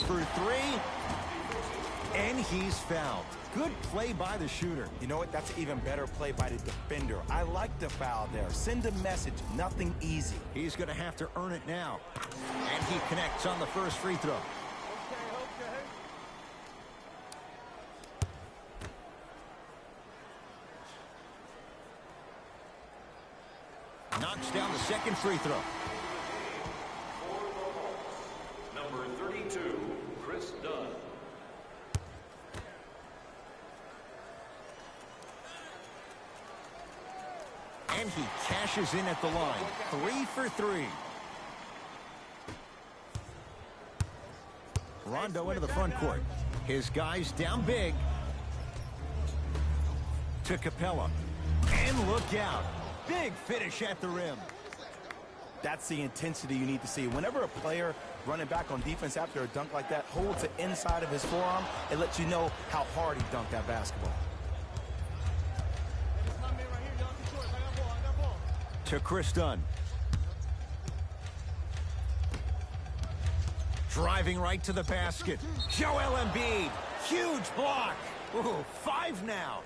S2: For 3. And he's fouled. Good play by the shooter.
S3: You know what? That's an even better play by the defender. I like the foul there. Send a message. Nothing easy.
S2: He's going to have to earn it now. And he connects on the first free throw. Knocks down the second free throw.
S4: Number 32, Chris Dunn.
S2: And he cashes in at the line. 3 for 3. Rondo into the front court. His guys down big. To Capella. And look out. Big finish at the rim.
S3: That's the intensity you need to see. Whenever a player running back on defense after a dunk like that holds the inside of his forearm, it lets you know how hard he dunked that basketball.
S2: To Chris Dunn. Driving right to the basket. Joel Embiid. Huge block. Ooh, 5 now.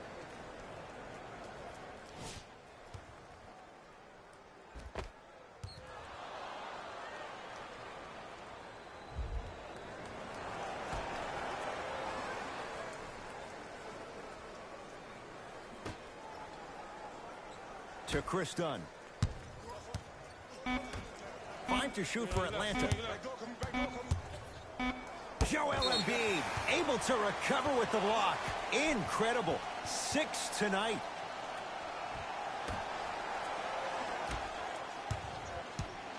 S2: To Chris Dunn. 5 to shoot for Atlanta. Joel Embiid able to recover with the block. Incredible. 6 tonight.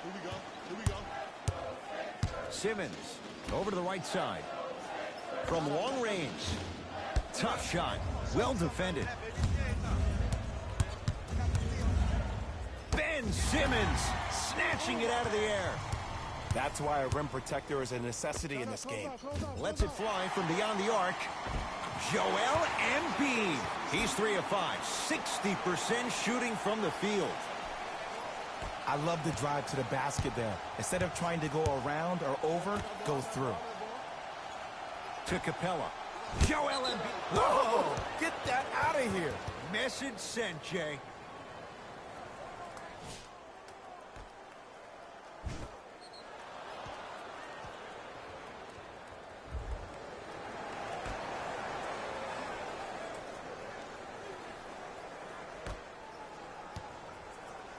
S6: Here we go.
S2: Simmons over to the right side. From long range. Tough shot. Well defended. Ben Simmons snatching it out of the air.
S3: That's why a rim protector is a necessity in this game.
S2: Lets it fly from beyond the arc. Joel Embiid. He's 3 of 5. 60% shooting from the field.
S3: I love the drive to the basket there. Instead of trying to go around or over, go through.
S2: To Capella. Joel Embiid.
S3: Whoa! Get that out of here.
S2: Message sent, Jay.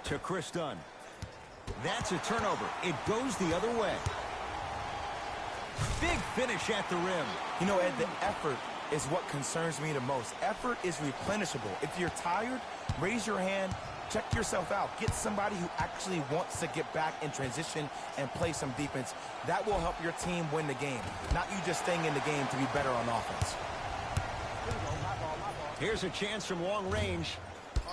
S2: To Chris Dunn. That's a turnover. It goes the other way. Big finish at the rim.
S3: You know, Ed, the effort is what concerns me the most. Effort is replenishable. If you're tired, raise your hand check yourself out. Get somebody who actually wants to get back in transition and play some defense. That will help your team win the game, not you just staying in the game to be better on offense.
S2: Here's a chance from long range,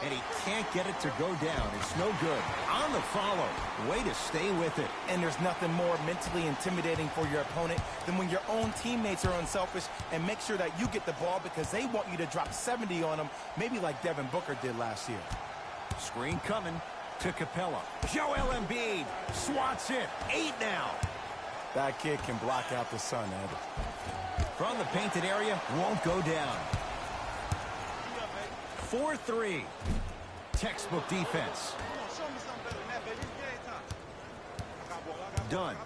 S2: and he can't get it to go down. It's no good. On the follow. Way to stay with it.
S3: And there's nothing more mentally intimidating for your opponent than when your own teammates are unselfish and make sure that you get the ball because they want you to drop 70 on them, maybe like Devin Booker did last year.
S2: Screen coming to Capella. Joel Embiid swats it. 8 now.
S3: That kid can block out the sun, Ed.
S2: From the painted area, won't go down. 4-3. Textbook defense. Done.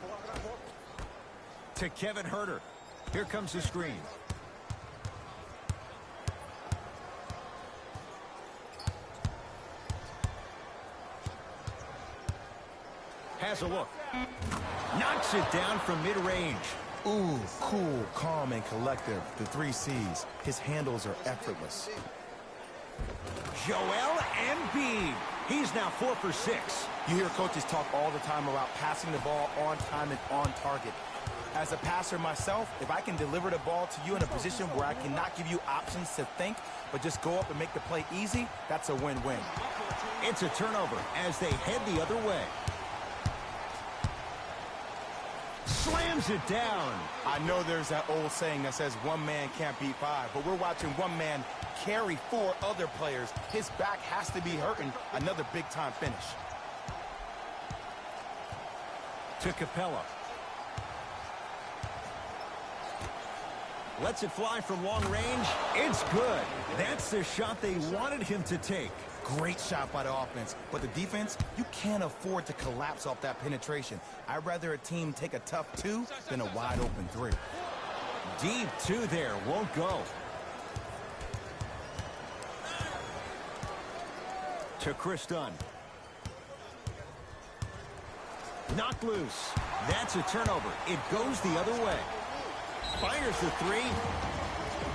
S2: To Kevin Huerter. Here comes the screen. Has a look. Knocks it down from mid-range.
S3: Ooh, cool, calm, and collective. The 3 C's. His handles are effortless.
S2: Joel Embiid. He's now 4 for 6.
S3: You hear coaches talk all the time about passing the ball on time and on target. As a passer myself, if I can deliver the ball to you in a position where I cannot give you options to think, but just go up and make the play easy, that's a win-win.
S2: It's a turnover as they head the other way. Slams it down.
S3: I know there's that old saying that says one man can't beat 5, but we're watching one man carry 4 other players. His back has to be hurting. Another big-time finish.
S2: To Capella. Lets it fly from long range. It's good. That's the shot they wanted him to take.
S3: Great shot by the offense, but the defense, you can't afford to collapse off that penetration. I'd rather a team take a tough 2 than a wide-open 3.
S2: Deep 2 there. Won't go. To Chris Dunn. Knocked loose. That's a turnover. It goes the other way. Fires the 3.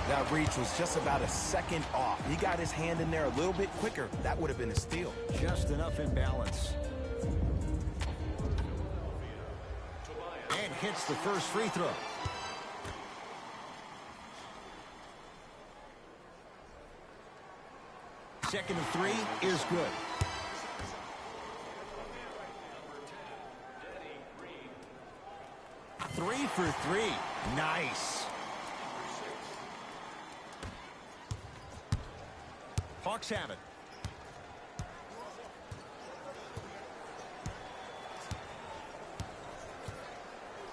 S3: That reach was just about a second off. He got his hand in there a little bit quicker. That would have been a steal.
S2: Just enough imbalance. And hits the first free throw. Second and 3 is good. Three for 3. Nice. Hawks have it.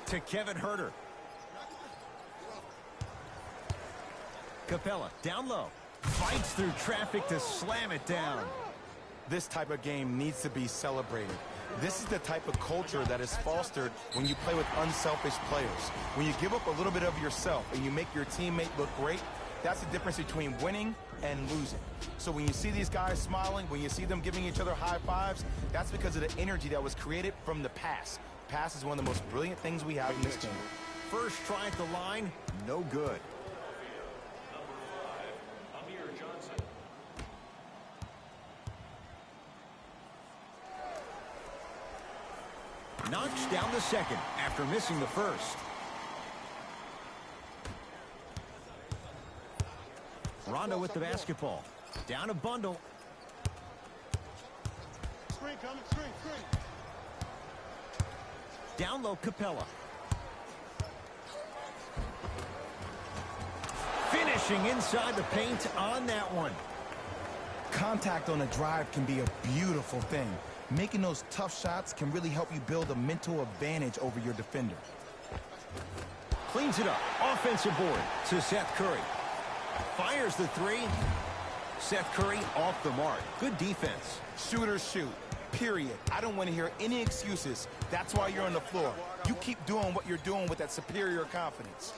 S2: To Kevin Huerter. Capella down low. Fights through traffic to slam it down.
S3: This type of game needs to be celebrated. This is the type of culture that is fostered when you play with unselfish players. When you give up a little bit of yourself and you make your teammate look great, that's the difference between winning and losing. So when you see these guys smiling, when you see them giving each other high fives, that's because of the energy that was created from the pass. Pass is one of the most brilliant things we have in this game.
S2: First try at the line, no good. Knocks down the second after missing the first. Rondo with the basketball. Down a bundle.
S6: Screen coming, screen.
S2: Down low, Capella. Finishing inside the paint on that one.
S3: Contact on a drive can be a beautiful thing. Making those tough shots can really help you build a mental advantage over your defender.
S2: Cleans it up. Offensive board to Seth Curry. Fires the 3. Seth Curry off the mark. Good defense.
S3: Shooters shoot. Period. I don't want to hear any excuses. That's why you're on the floor. You keep doing what you're doing with that superior confidence.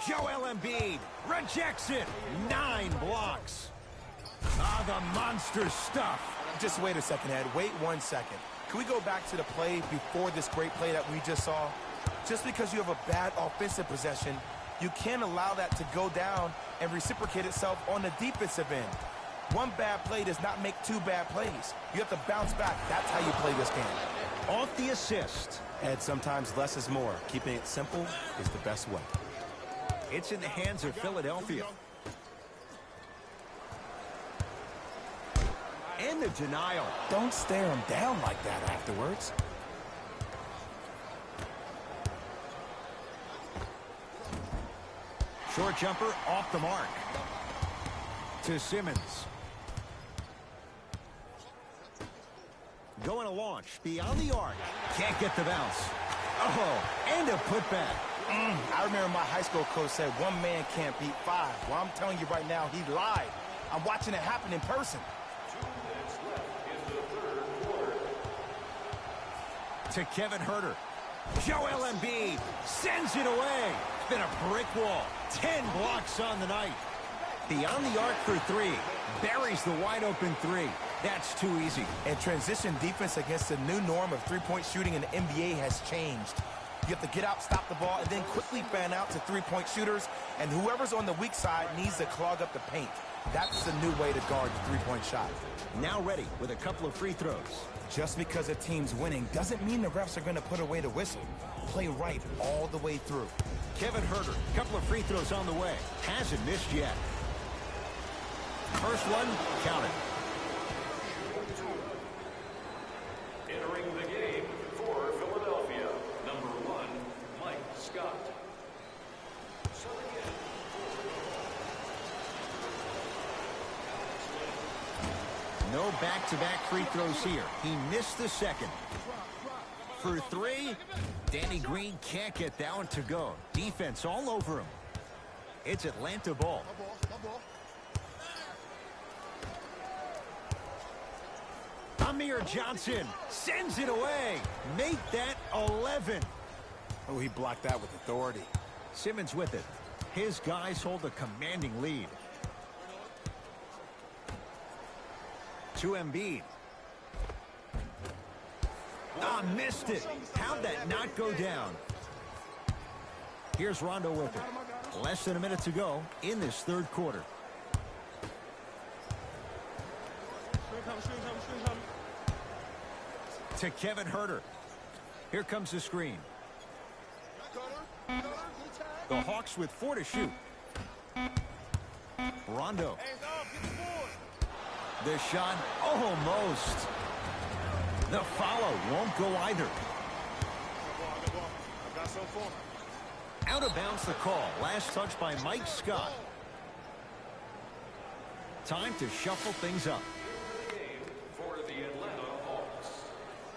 S2: Joel Embiid rejects it. 9 blocks. Ah, the monster stuff.
S3: Just wait a second, Ed. Wait 1 second. Can we go back to the play before this great play that we just saw? Just because you have a bad offensive possession, you can't allow that to go down and reciprocate itself on the defensive end. One bad play does not make two bad plays. You have to bounce back. That's how you play this game.
S2: Off the assist.
S3: And sometimes less is more. Keeping it simple is the best way.
S2: It's in the hands of Philadelphia. And the denial.
S3: Don't stare him down like that afterwards.
S2: Short jumper off the mark. To Simmons. Going to launch beyond the arc. Can't get the bounce. Oh, and a putback.
S3: I remember my high school coach said one man can't beat five. Well, I'm telling you right now, he lied. I'm watching it happen in person.
S4: 2 minutes left in the third quarter.
S2: To Kevin Huerter. Joel Embiid sends it away. It's been a brick wall. 10 blocks on the night. Beyond the arc for three. Buries the wide open three. That's too easy.
S3: And transition defense against the new norm of three-point shooting in the NBA has changed. You have to get out, stop the ball, and then quickly fan out to three-point shooters. And whoever's on the weak side needs to clog up the paint. That's the new way to guard the three-point shot.
S2: Now ready with a couple of free throws.
S3: Just because a team's winning doesn't mean the refs are going to put away the whistle. Play right all the way through.
S2: Kevin Huerter, couple of free throws on the way. Hasn't missed yet. First one, counted.
S4: Entering the game for Philadelphia, number 1, Mike Scott.
S2: No back-to-back free throws here. He missed the second. For three, Danny Green can't get that one to go. Defense all over him. It's Atlanta ball. Amir Johnson sends it away. Make that 11.
S3: Oh, he blocked that with authority.
S2: Simmons with it. His guys hold a commanding lead. To Embiid. Missed it. How'd that not go down? Here's Rondo with it. Less than a minute to go in this third quarter. To Kevin Huerter. Here comes the screen. The Hawks with 4 to shoot. Rondo. The shot almost. The follow won't go either. Out of bounds the call. Last touch by Mike Scott. Time to shuffle things up.
S4: Game for the Atlanta Hawks,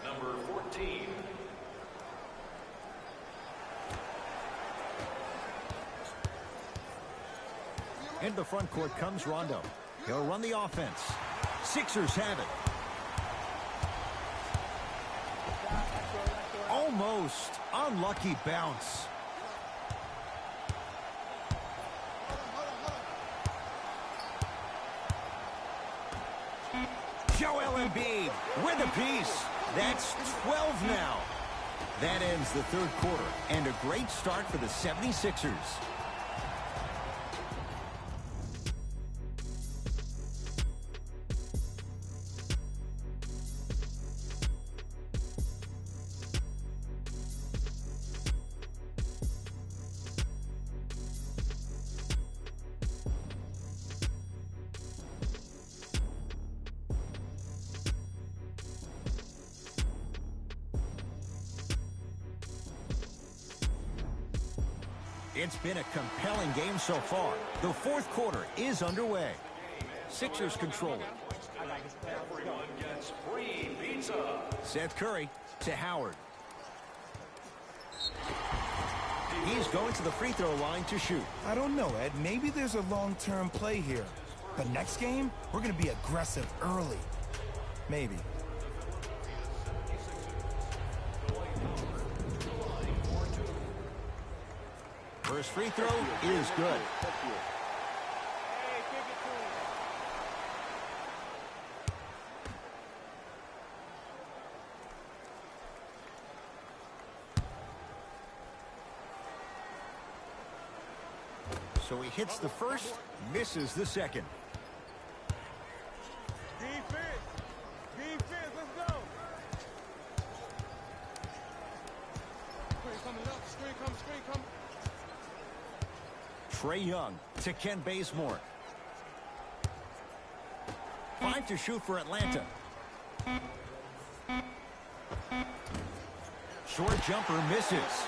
S4: number 14.
S2: Into the front court comes Rondo. He'll run the offense. Sixers have it. Almost. Unlucky bounce. Joel Embiid with a piece. That's 12 now. That ends the third quarter, and a great start for the 76ers. It's been a compelling game so far. The fourth quarter is underway. Sixers control it.
S4: Everyone gets free pizza.
S2: Seth Curry to Howard. He's going to the free throw line to shoot.
S3: I don't know, Ed. Maybe there's a long-term play here. But next game, we're going to be aggressive early. Maybe.
S2: First free throw is good. So he hits the first, misses the second.
S6: Defense. Defense, let's go. Screen coming up. Screen coming. Screen coming.
S2: Trae Young to Kent Bazemore. 5 to shoot for Atlanta. Short jumper misses.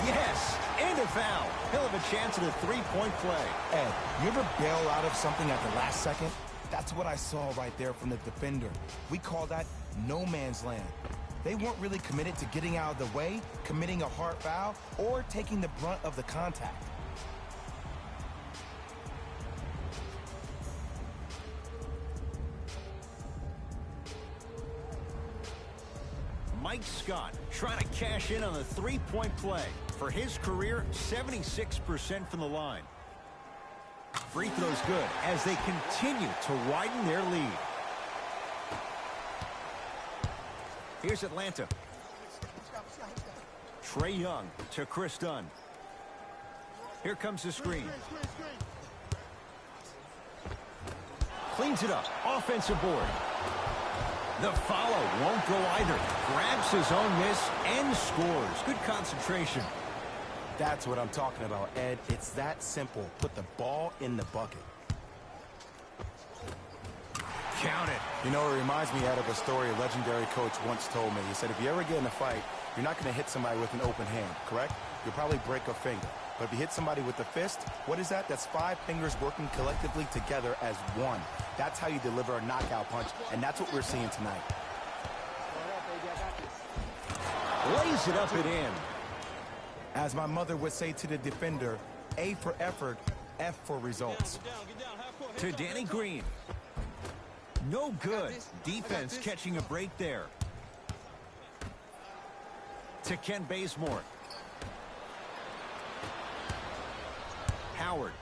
S2: Yes, and a foul. He'll have a chance at a three-point play.
S3: Ed, you ever bail out of something at the last second? That's what I saw right there from the defender. We call that no man's land. They weren't really committed to getting out of the way, committing a hard foul, or taking the brunt of the contact.
S2: Mike Scott trying to cash in on the three-point play. For his career, 76% from the line. Free throws good as they continue to widen their lead. Here's Atlanta. Trae Young to Chris Dunn. Here comes the screen. Cleans it up. Offensive board. The follow won't go either. Grabs his own miss and scores. Good concentration.
S3: That's what I'm talking about, Ed. It's that simple. Put the ball in the bucket.
S2: Count it.
S3: You know, it reminds me, Ed, of a story a legendary coach once told me. He said, if you ever get in a fight, you're not going to hit somebody with an open hand, correct? You'll probably break a finger. But if you hit somebody with a fist, what is that? That's 5 fingers working collectively together as one. That's how you deliver a knockout punch, and that's what we're seeing tonight.
S2: Lays it up and in.
S3: As my mother would say to the defender, A for effort, F for results.
S2: To Danny Green. No good. Defense catching a break there. To Kent Bazemore. Howard.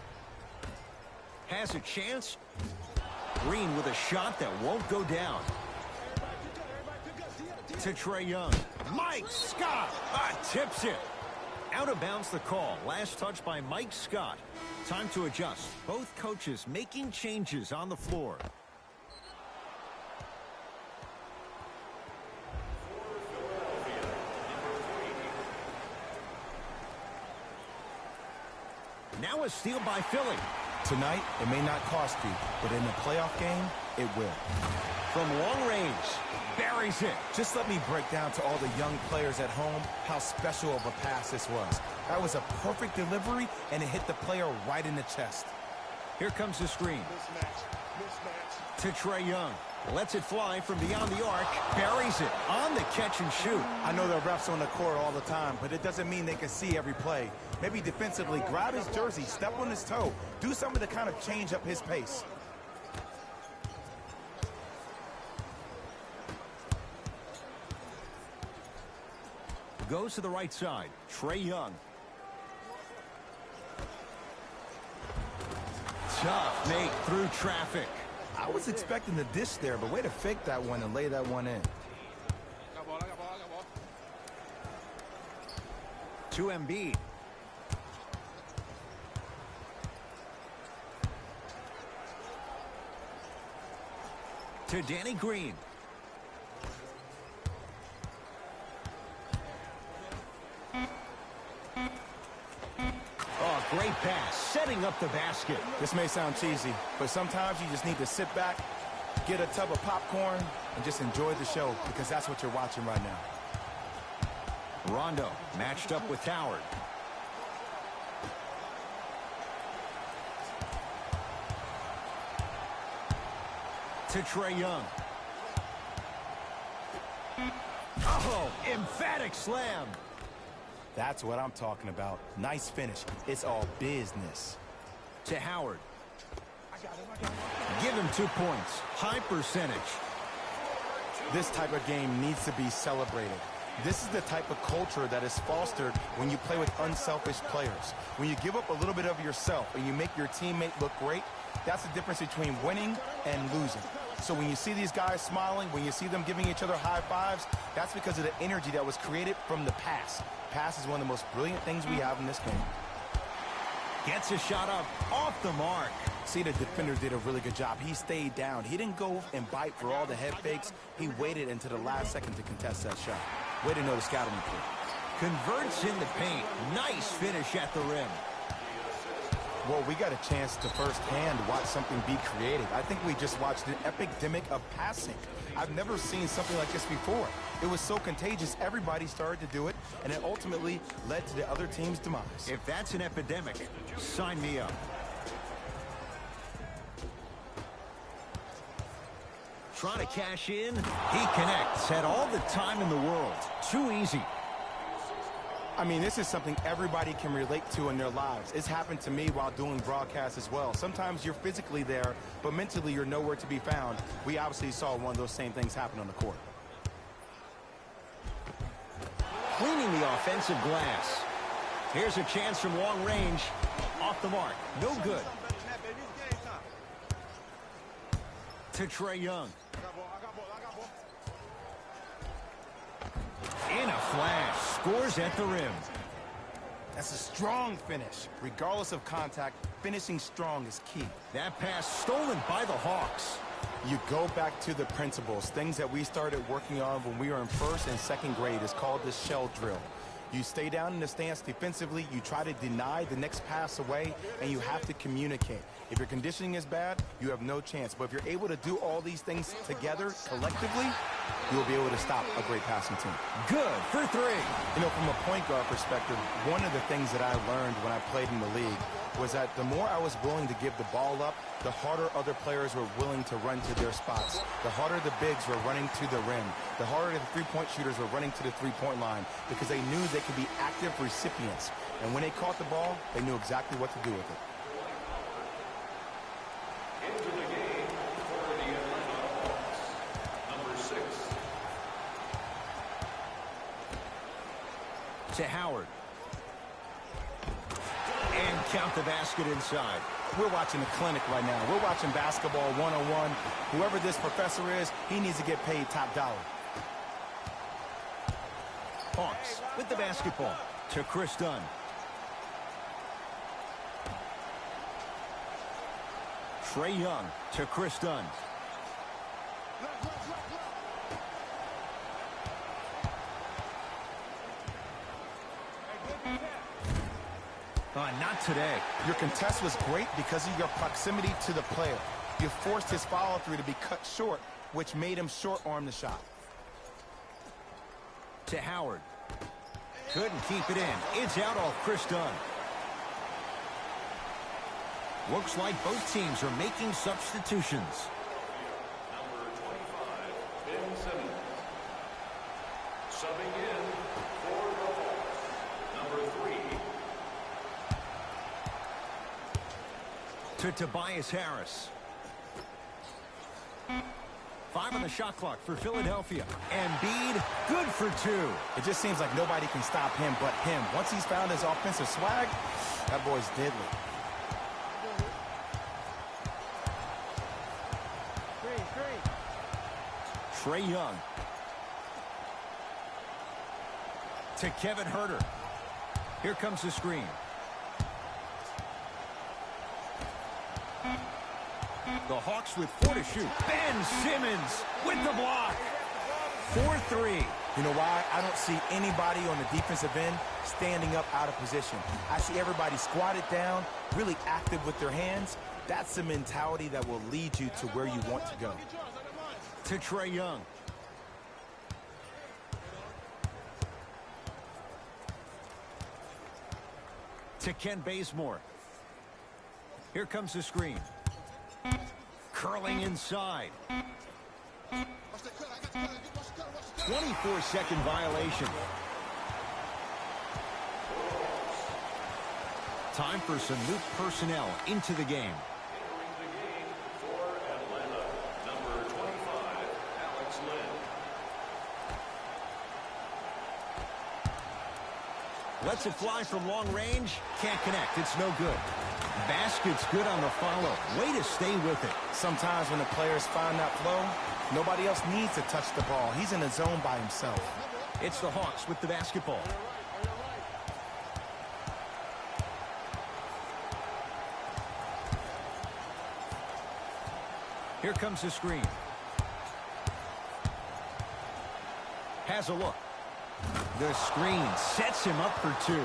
S2: Has a chance. Green with a shot that won't go down. To Trae Young. Mike Scott tips it. Out of bounds the call. Last touch by Mike Scott. Time to adjust. Both coaches making changes on the floor. Now a steal by Philly.
S3: Tonight, it may not cost you, but in a playoff game, it will.
S2: From long range, buries it.
S3: Just let me break down to all the young players at home how special of a pass this was. That was a perfect delivery, and it hit the player right in the chest.
S2: Here comes the screen. To Trae Young. Lets it fly from beyond the arc. Buries it on the catch and shoot.
S3: I know there are refs on the court all the time, but it doesn't mean they can see every play. Maybe defensively, grab his jersey, step on his toe, do something to kind of change up his pace.
S2: Goes to the right side. Trae Young. Tough make through traffic.
S3: I was expecting the dish there, but way to fake that one and lay that one in.
S2: To Embiid. To Danny Green. Oh, great pass, setting up the basket.
S3: This may sound cheesy, but sometimes you just need to sit back, get a tub of popcorn, and just enjoy the show, because that's what you're watching right now.
S2: Rondo matched up with Howard. To Trae Young. Oh, emphatic slam.
S3: That's what I'm talking about. Nice finish. It's all business.
S2: To Howard. Give him 2 points. High percentage.
S3: This type of game needs to be celebrated. This is the type of culture that is fostered when you play with unselfish players. When you give up a little bit of yourself and you make your teammate look great, that's the difference between winning and losing. So when you see these guys smiling, when you see them giving each other high fives, that's because of the energy that was created from the pass. Pass is one of the most brilliant things we have in this game.
S2: Gets a shot up off the mark.
S3: See, the defender did a really good job. He stayed down. He didn't go and bite for all the head fakes. He waited until the last second to contest that shot. Way to know the scouting report.
S2: Converts in the paint. Nice finish at the rim.
S3: Well, we got a chance to firsthand watch something be created. I think we just watched an epidemic of passing. I've never seen something like this before. It was so contagious, everybody started to do it, and it ultimately led to the other team's demise.
S2: If that's an epidemic, sign me up. Trying to cash in. He connects. Had all the time in the world. Too easy.
S3: I mean, this is something everybody can relate to in their lives. It's happened to me while doing broadcasts as well. Sometimes you're physically there, but mentally you're nowhere to be found. We obviously saw one of those same things happen on the court.
S2: Cleaning the offensive glass. Here's a chance from long range. Off the mark. No good. To Trae Young. In a flash. Scores at the rim.
S3: That's a strong finish. Regardless of contact, finishing strong is key.
S2: That pass stolen by the Hawks.
S3: You go back to the principles, things that we started working on when we were in first and second grade. It's called the shell drill. You stay down in the stance defensively, you try to deny the next pass away, and you have to communicate. If your conditioning is bad, you have no chance. But if you're able to do all these things together, collectively, you'll be able to stop a great passing team.
S2: Good for three.
S3: You know, from a point guard perspective, one of the things that I learned when I played in the league was that the more I was willing to give the ball up, the harder other players were willing to run to their spots. The harder the bigs were running to the rim. The harder the three-point shooters were running to the three-point line because they knew they could be active recipients. And when they caught the ball, they knew exactly what to do with it.
S4: Into the game for the Atlanta Hawks, number 6.
S2: To Howard. And count the basket inside.
S3: We're watching a clinic right now. We're watching basketball one-on-one. Whoever this professor is, he needs to get paid top dollar.
S2: Hawks with the basketball. To Chris Dunn. Trae Young to Chris Dunn. Not today.
S3: Your contest was great because of your proximity to the player. You forced his follow-through to be cut short, which made him short-arm the shot.
S2: To Howard. Couldn't keep it in. It's out off Chris Dunn. Looks like both teams are making substitutions.
S4: Number 25, Ben Simmons. Subbing in for the Hawks, number 3.
S2: To Tobias Harris. 5 on the shot clock for Philadelphia. Embiid, good for 2.
S3: It just seems like nobody can stop him but him. Once he's found his offensive swag, that boy's deadly.
S2: Trae Young. To Kevin Huerter. Here comes the screen. The Hawks with 4 to shoot. Ben Simmons with the block. 4-3.
S3: You know why? I don't see anybody on the defensive end standing up out of position. I see everybody squatted down, really active with their hands. That's the mentality that will lead you to where you want to go.
S2: To Trae Young. To Ken Bazemore. Here comes the screen. Curling inside. 24-second violation. Time for some new personnel into the game.
S4: Entering the game for Atlanta, number 25, Alex Len.
S2: Lets it fly from long range. Can't connect. It's no good. Basket's good on the follow. Way to stay with it.
S3: Sometimes when the players find that flow, nobody else needs to touch the ball. He's in a zone by himself.
S2: It's the Hawks with the basketball. Here comes the screen. Has a look. The screen sets him up for two.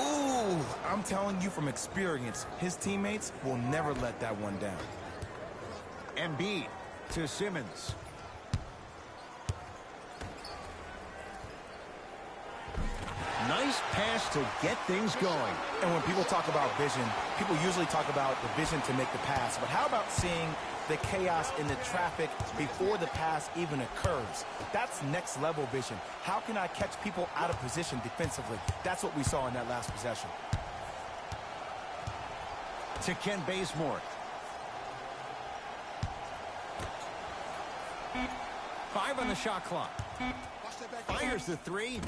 S3: Ooh, I'm telling you from experience, his teammates will never let that one down.
S2: Embiid to Simmons. Nice pass to get things going.
S3: And when people talk about vision, people usually talk about the vision to make the pass. But how about seeing the chaos in the traffic before the pass even occurs? That's next level vision. How can I catch people out of position defensively? That's what we saw in that last possession.
S2: To Ken Bazemore. 5 on the shot clock. Fires the three.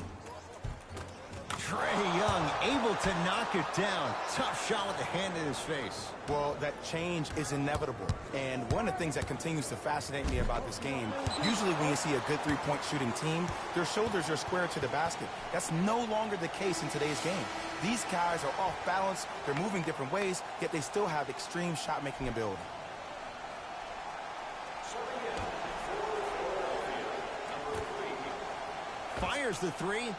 S2: Trae Young able to knock it down. Tough shot with the hand in his face.
S3: Well, that change is inevitable. And one of the things that continues to fascinate me about this game, usually when you see a good three-point shooting team, their shoulders are square to the basket. That's no longer the case in today's game. These guys are off balance, they're moving different ways, yet they still have extreme shot-making ability.
S2: Fires the three.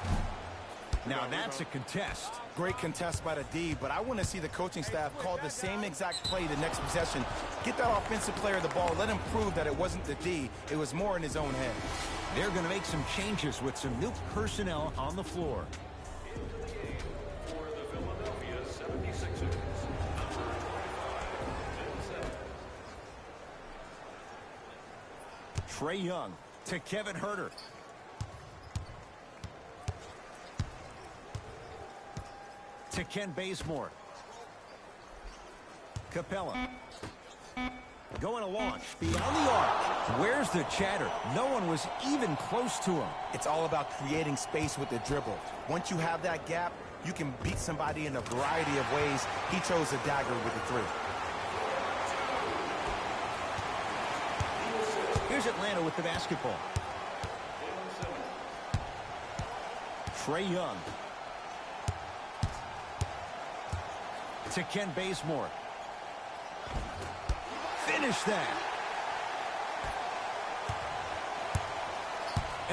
S2: Now that's a contest.
S3: Great contest by the D, but I want to see the coaching staff call the same exact play the next possession. Get that offensive player the ball. Let him prove that it wasn't the D. It was more in his own head.
S2: They're going to make some changes with some new personnel on the floor.
S4: For the Philadelphia 76ers,
S2: Trae Young to Kevin Huerter. To Ken Bazemore. Capella. Going to launch beyond the arc. Where's the chatter? No one was even close to him.
S3: It's all about creating space with the dribble. Once you have that gap, you can beat somebody in a variety of ways. He chose a dagger with the three.
S2: Here's Atlanta with the basketball. Trae Young. To Ken Bazemore. Finish that.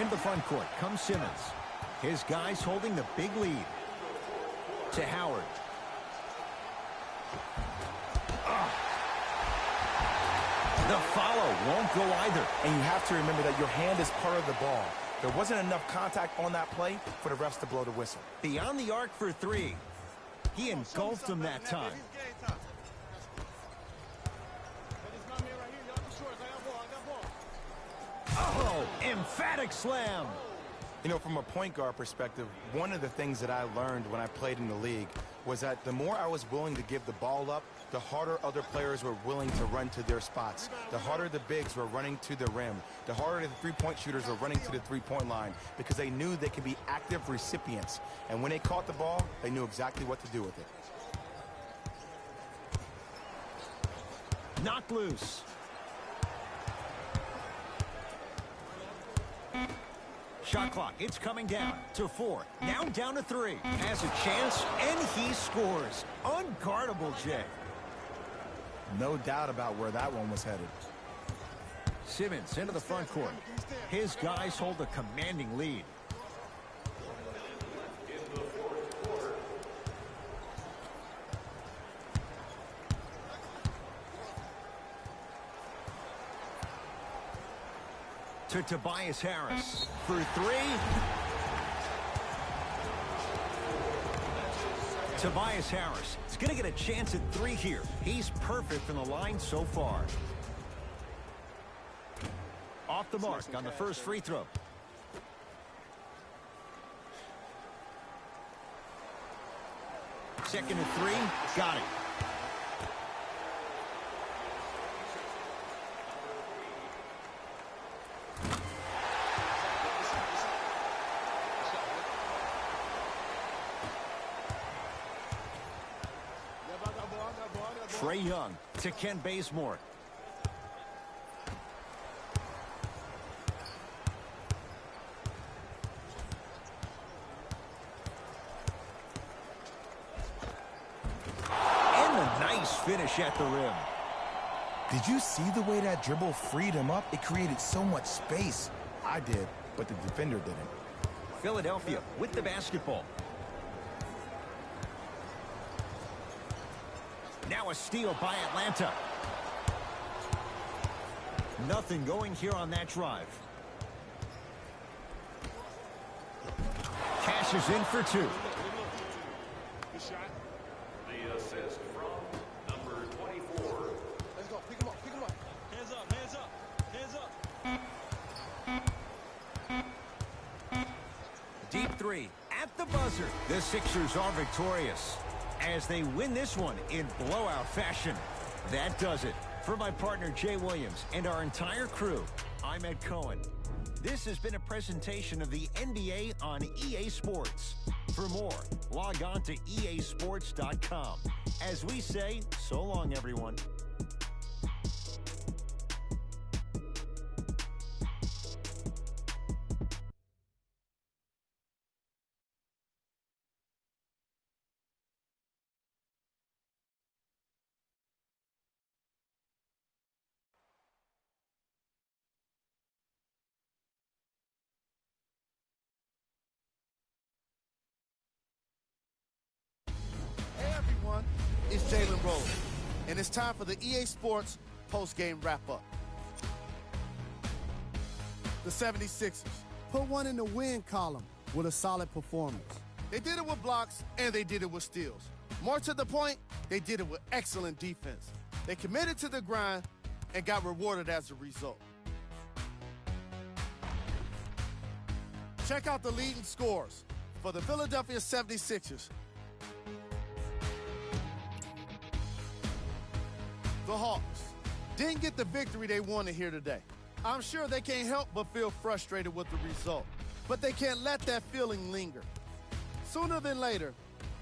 S2: In the front court comes Simmons. His guys holding the big lead. To Howard. The follow won't go either.
S3: And you have to remember that your hand is part of the ball. There wasn't enough contact on that play for the refs to blow the whistle.
S2: Beyond the arc for three. He engulfed him that time. Oh, emphatic slam.
S3: You know, from a point guard perspective, one of the things that I learned when I played in the league was that the more I was willing to give the ball up, the harder other players were willing to run to their spots. The harder the bigs were running to the rim. The harder the three-point shooters were running to the three-point line because they knew they could be active recipients. And when they caught the ball, they knew exactly what to do with it.
S2: Knocked loose. Shot clock, it's coming down to 4. Now down to 3. Has a chance, and he scores. Unguardable, Jay.
S3: No doubt about where that one was headed.
S2: Simmons into the front court. His guys hold a commanding lead. To Tobias Harris for 3. Tobias Harris is going to get a chance at 3 here. He's perfect from the line so far. Off the mark on the first free throw. Second and 3, got it. Trae Young to Ken Bazemore. And a nice finish at the rim.
S3: Did you see the way that dribble freed him up? It created so much space. I did, but the defender didn't.
S2: Philadelphia with the basketball. Now a steal by Atlanta. Nothing going here on that drive. Cashes in for two.
S4: The shot. The assist from number 24.
S6: Let's go. Pick him up. Pick him up.
S7: Hands up, hands up, hands up.
S2: Deep three at the buzzer. The Sixers are victorious as they win this one in blowout fashion. That does it. For my partner Jay Williams and our entire crew, I'm Ed Cohen. This has been a presentation of the NBA on EA Sports. For more, log on to easports.com. As we say, so long, everyone.
S5: Hey everyone, it's Jalen Rose, and it's time for the EA Sports post-game wrap-up. The 76ers put one in the win column with a solid performance. They did it with blocks, and they did it with steals. More to the point, they did it with excellent defense. They committed to the grind and got rewarded as a result. Check out the leading scores for the Philadelphia 76ers. The Hawks didn't get the victory they wanted here today. I'm sure they can't help but feel frustrated with the result, but they can't let that feeling linger. Sooner than later,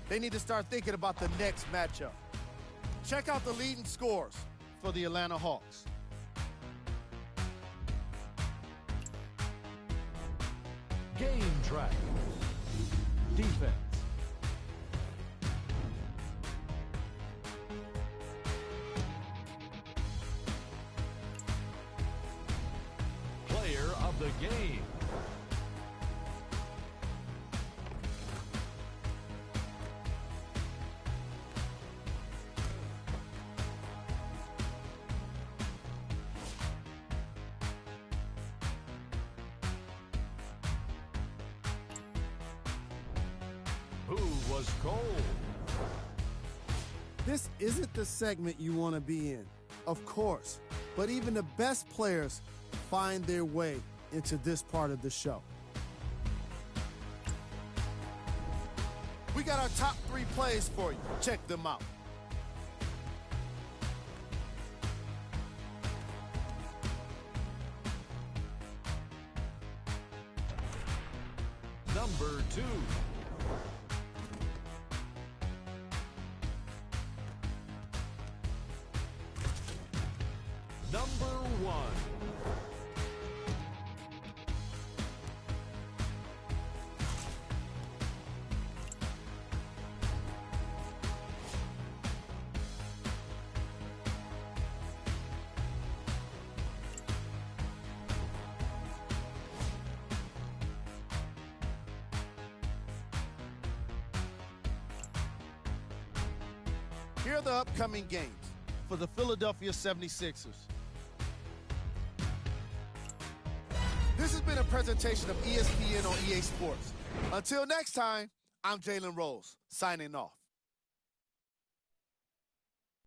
S5: they need to start thinking about the next matchup. Check out the leading scores for the Atlanta Hawks.
S8: Game track. Defense. Player of the game. Who was cold?
S5: This isn't the segment you want to be in, of course, but even the best players find their way into this part of the show. We got our top 3 plays for you. Check them out.
S8: Number 2. Number 1.
S5: Here are the upcoming games for the Philadelphia 76ers. This has been a presentation of ESPN on EA Sports. Until next time, I'm Jalen Rose, signing off.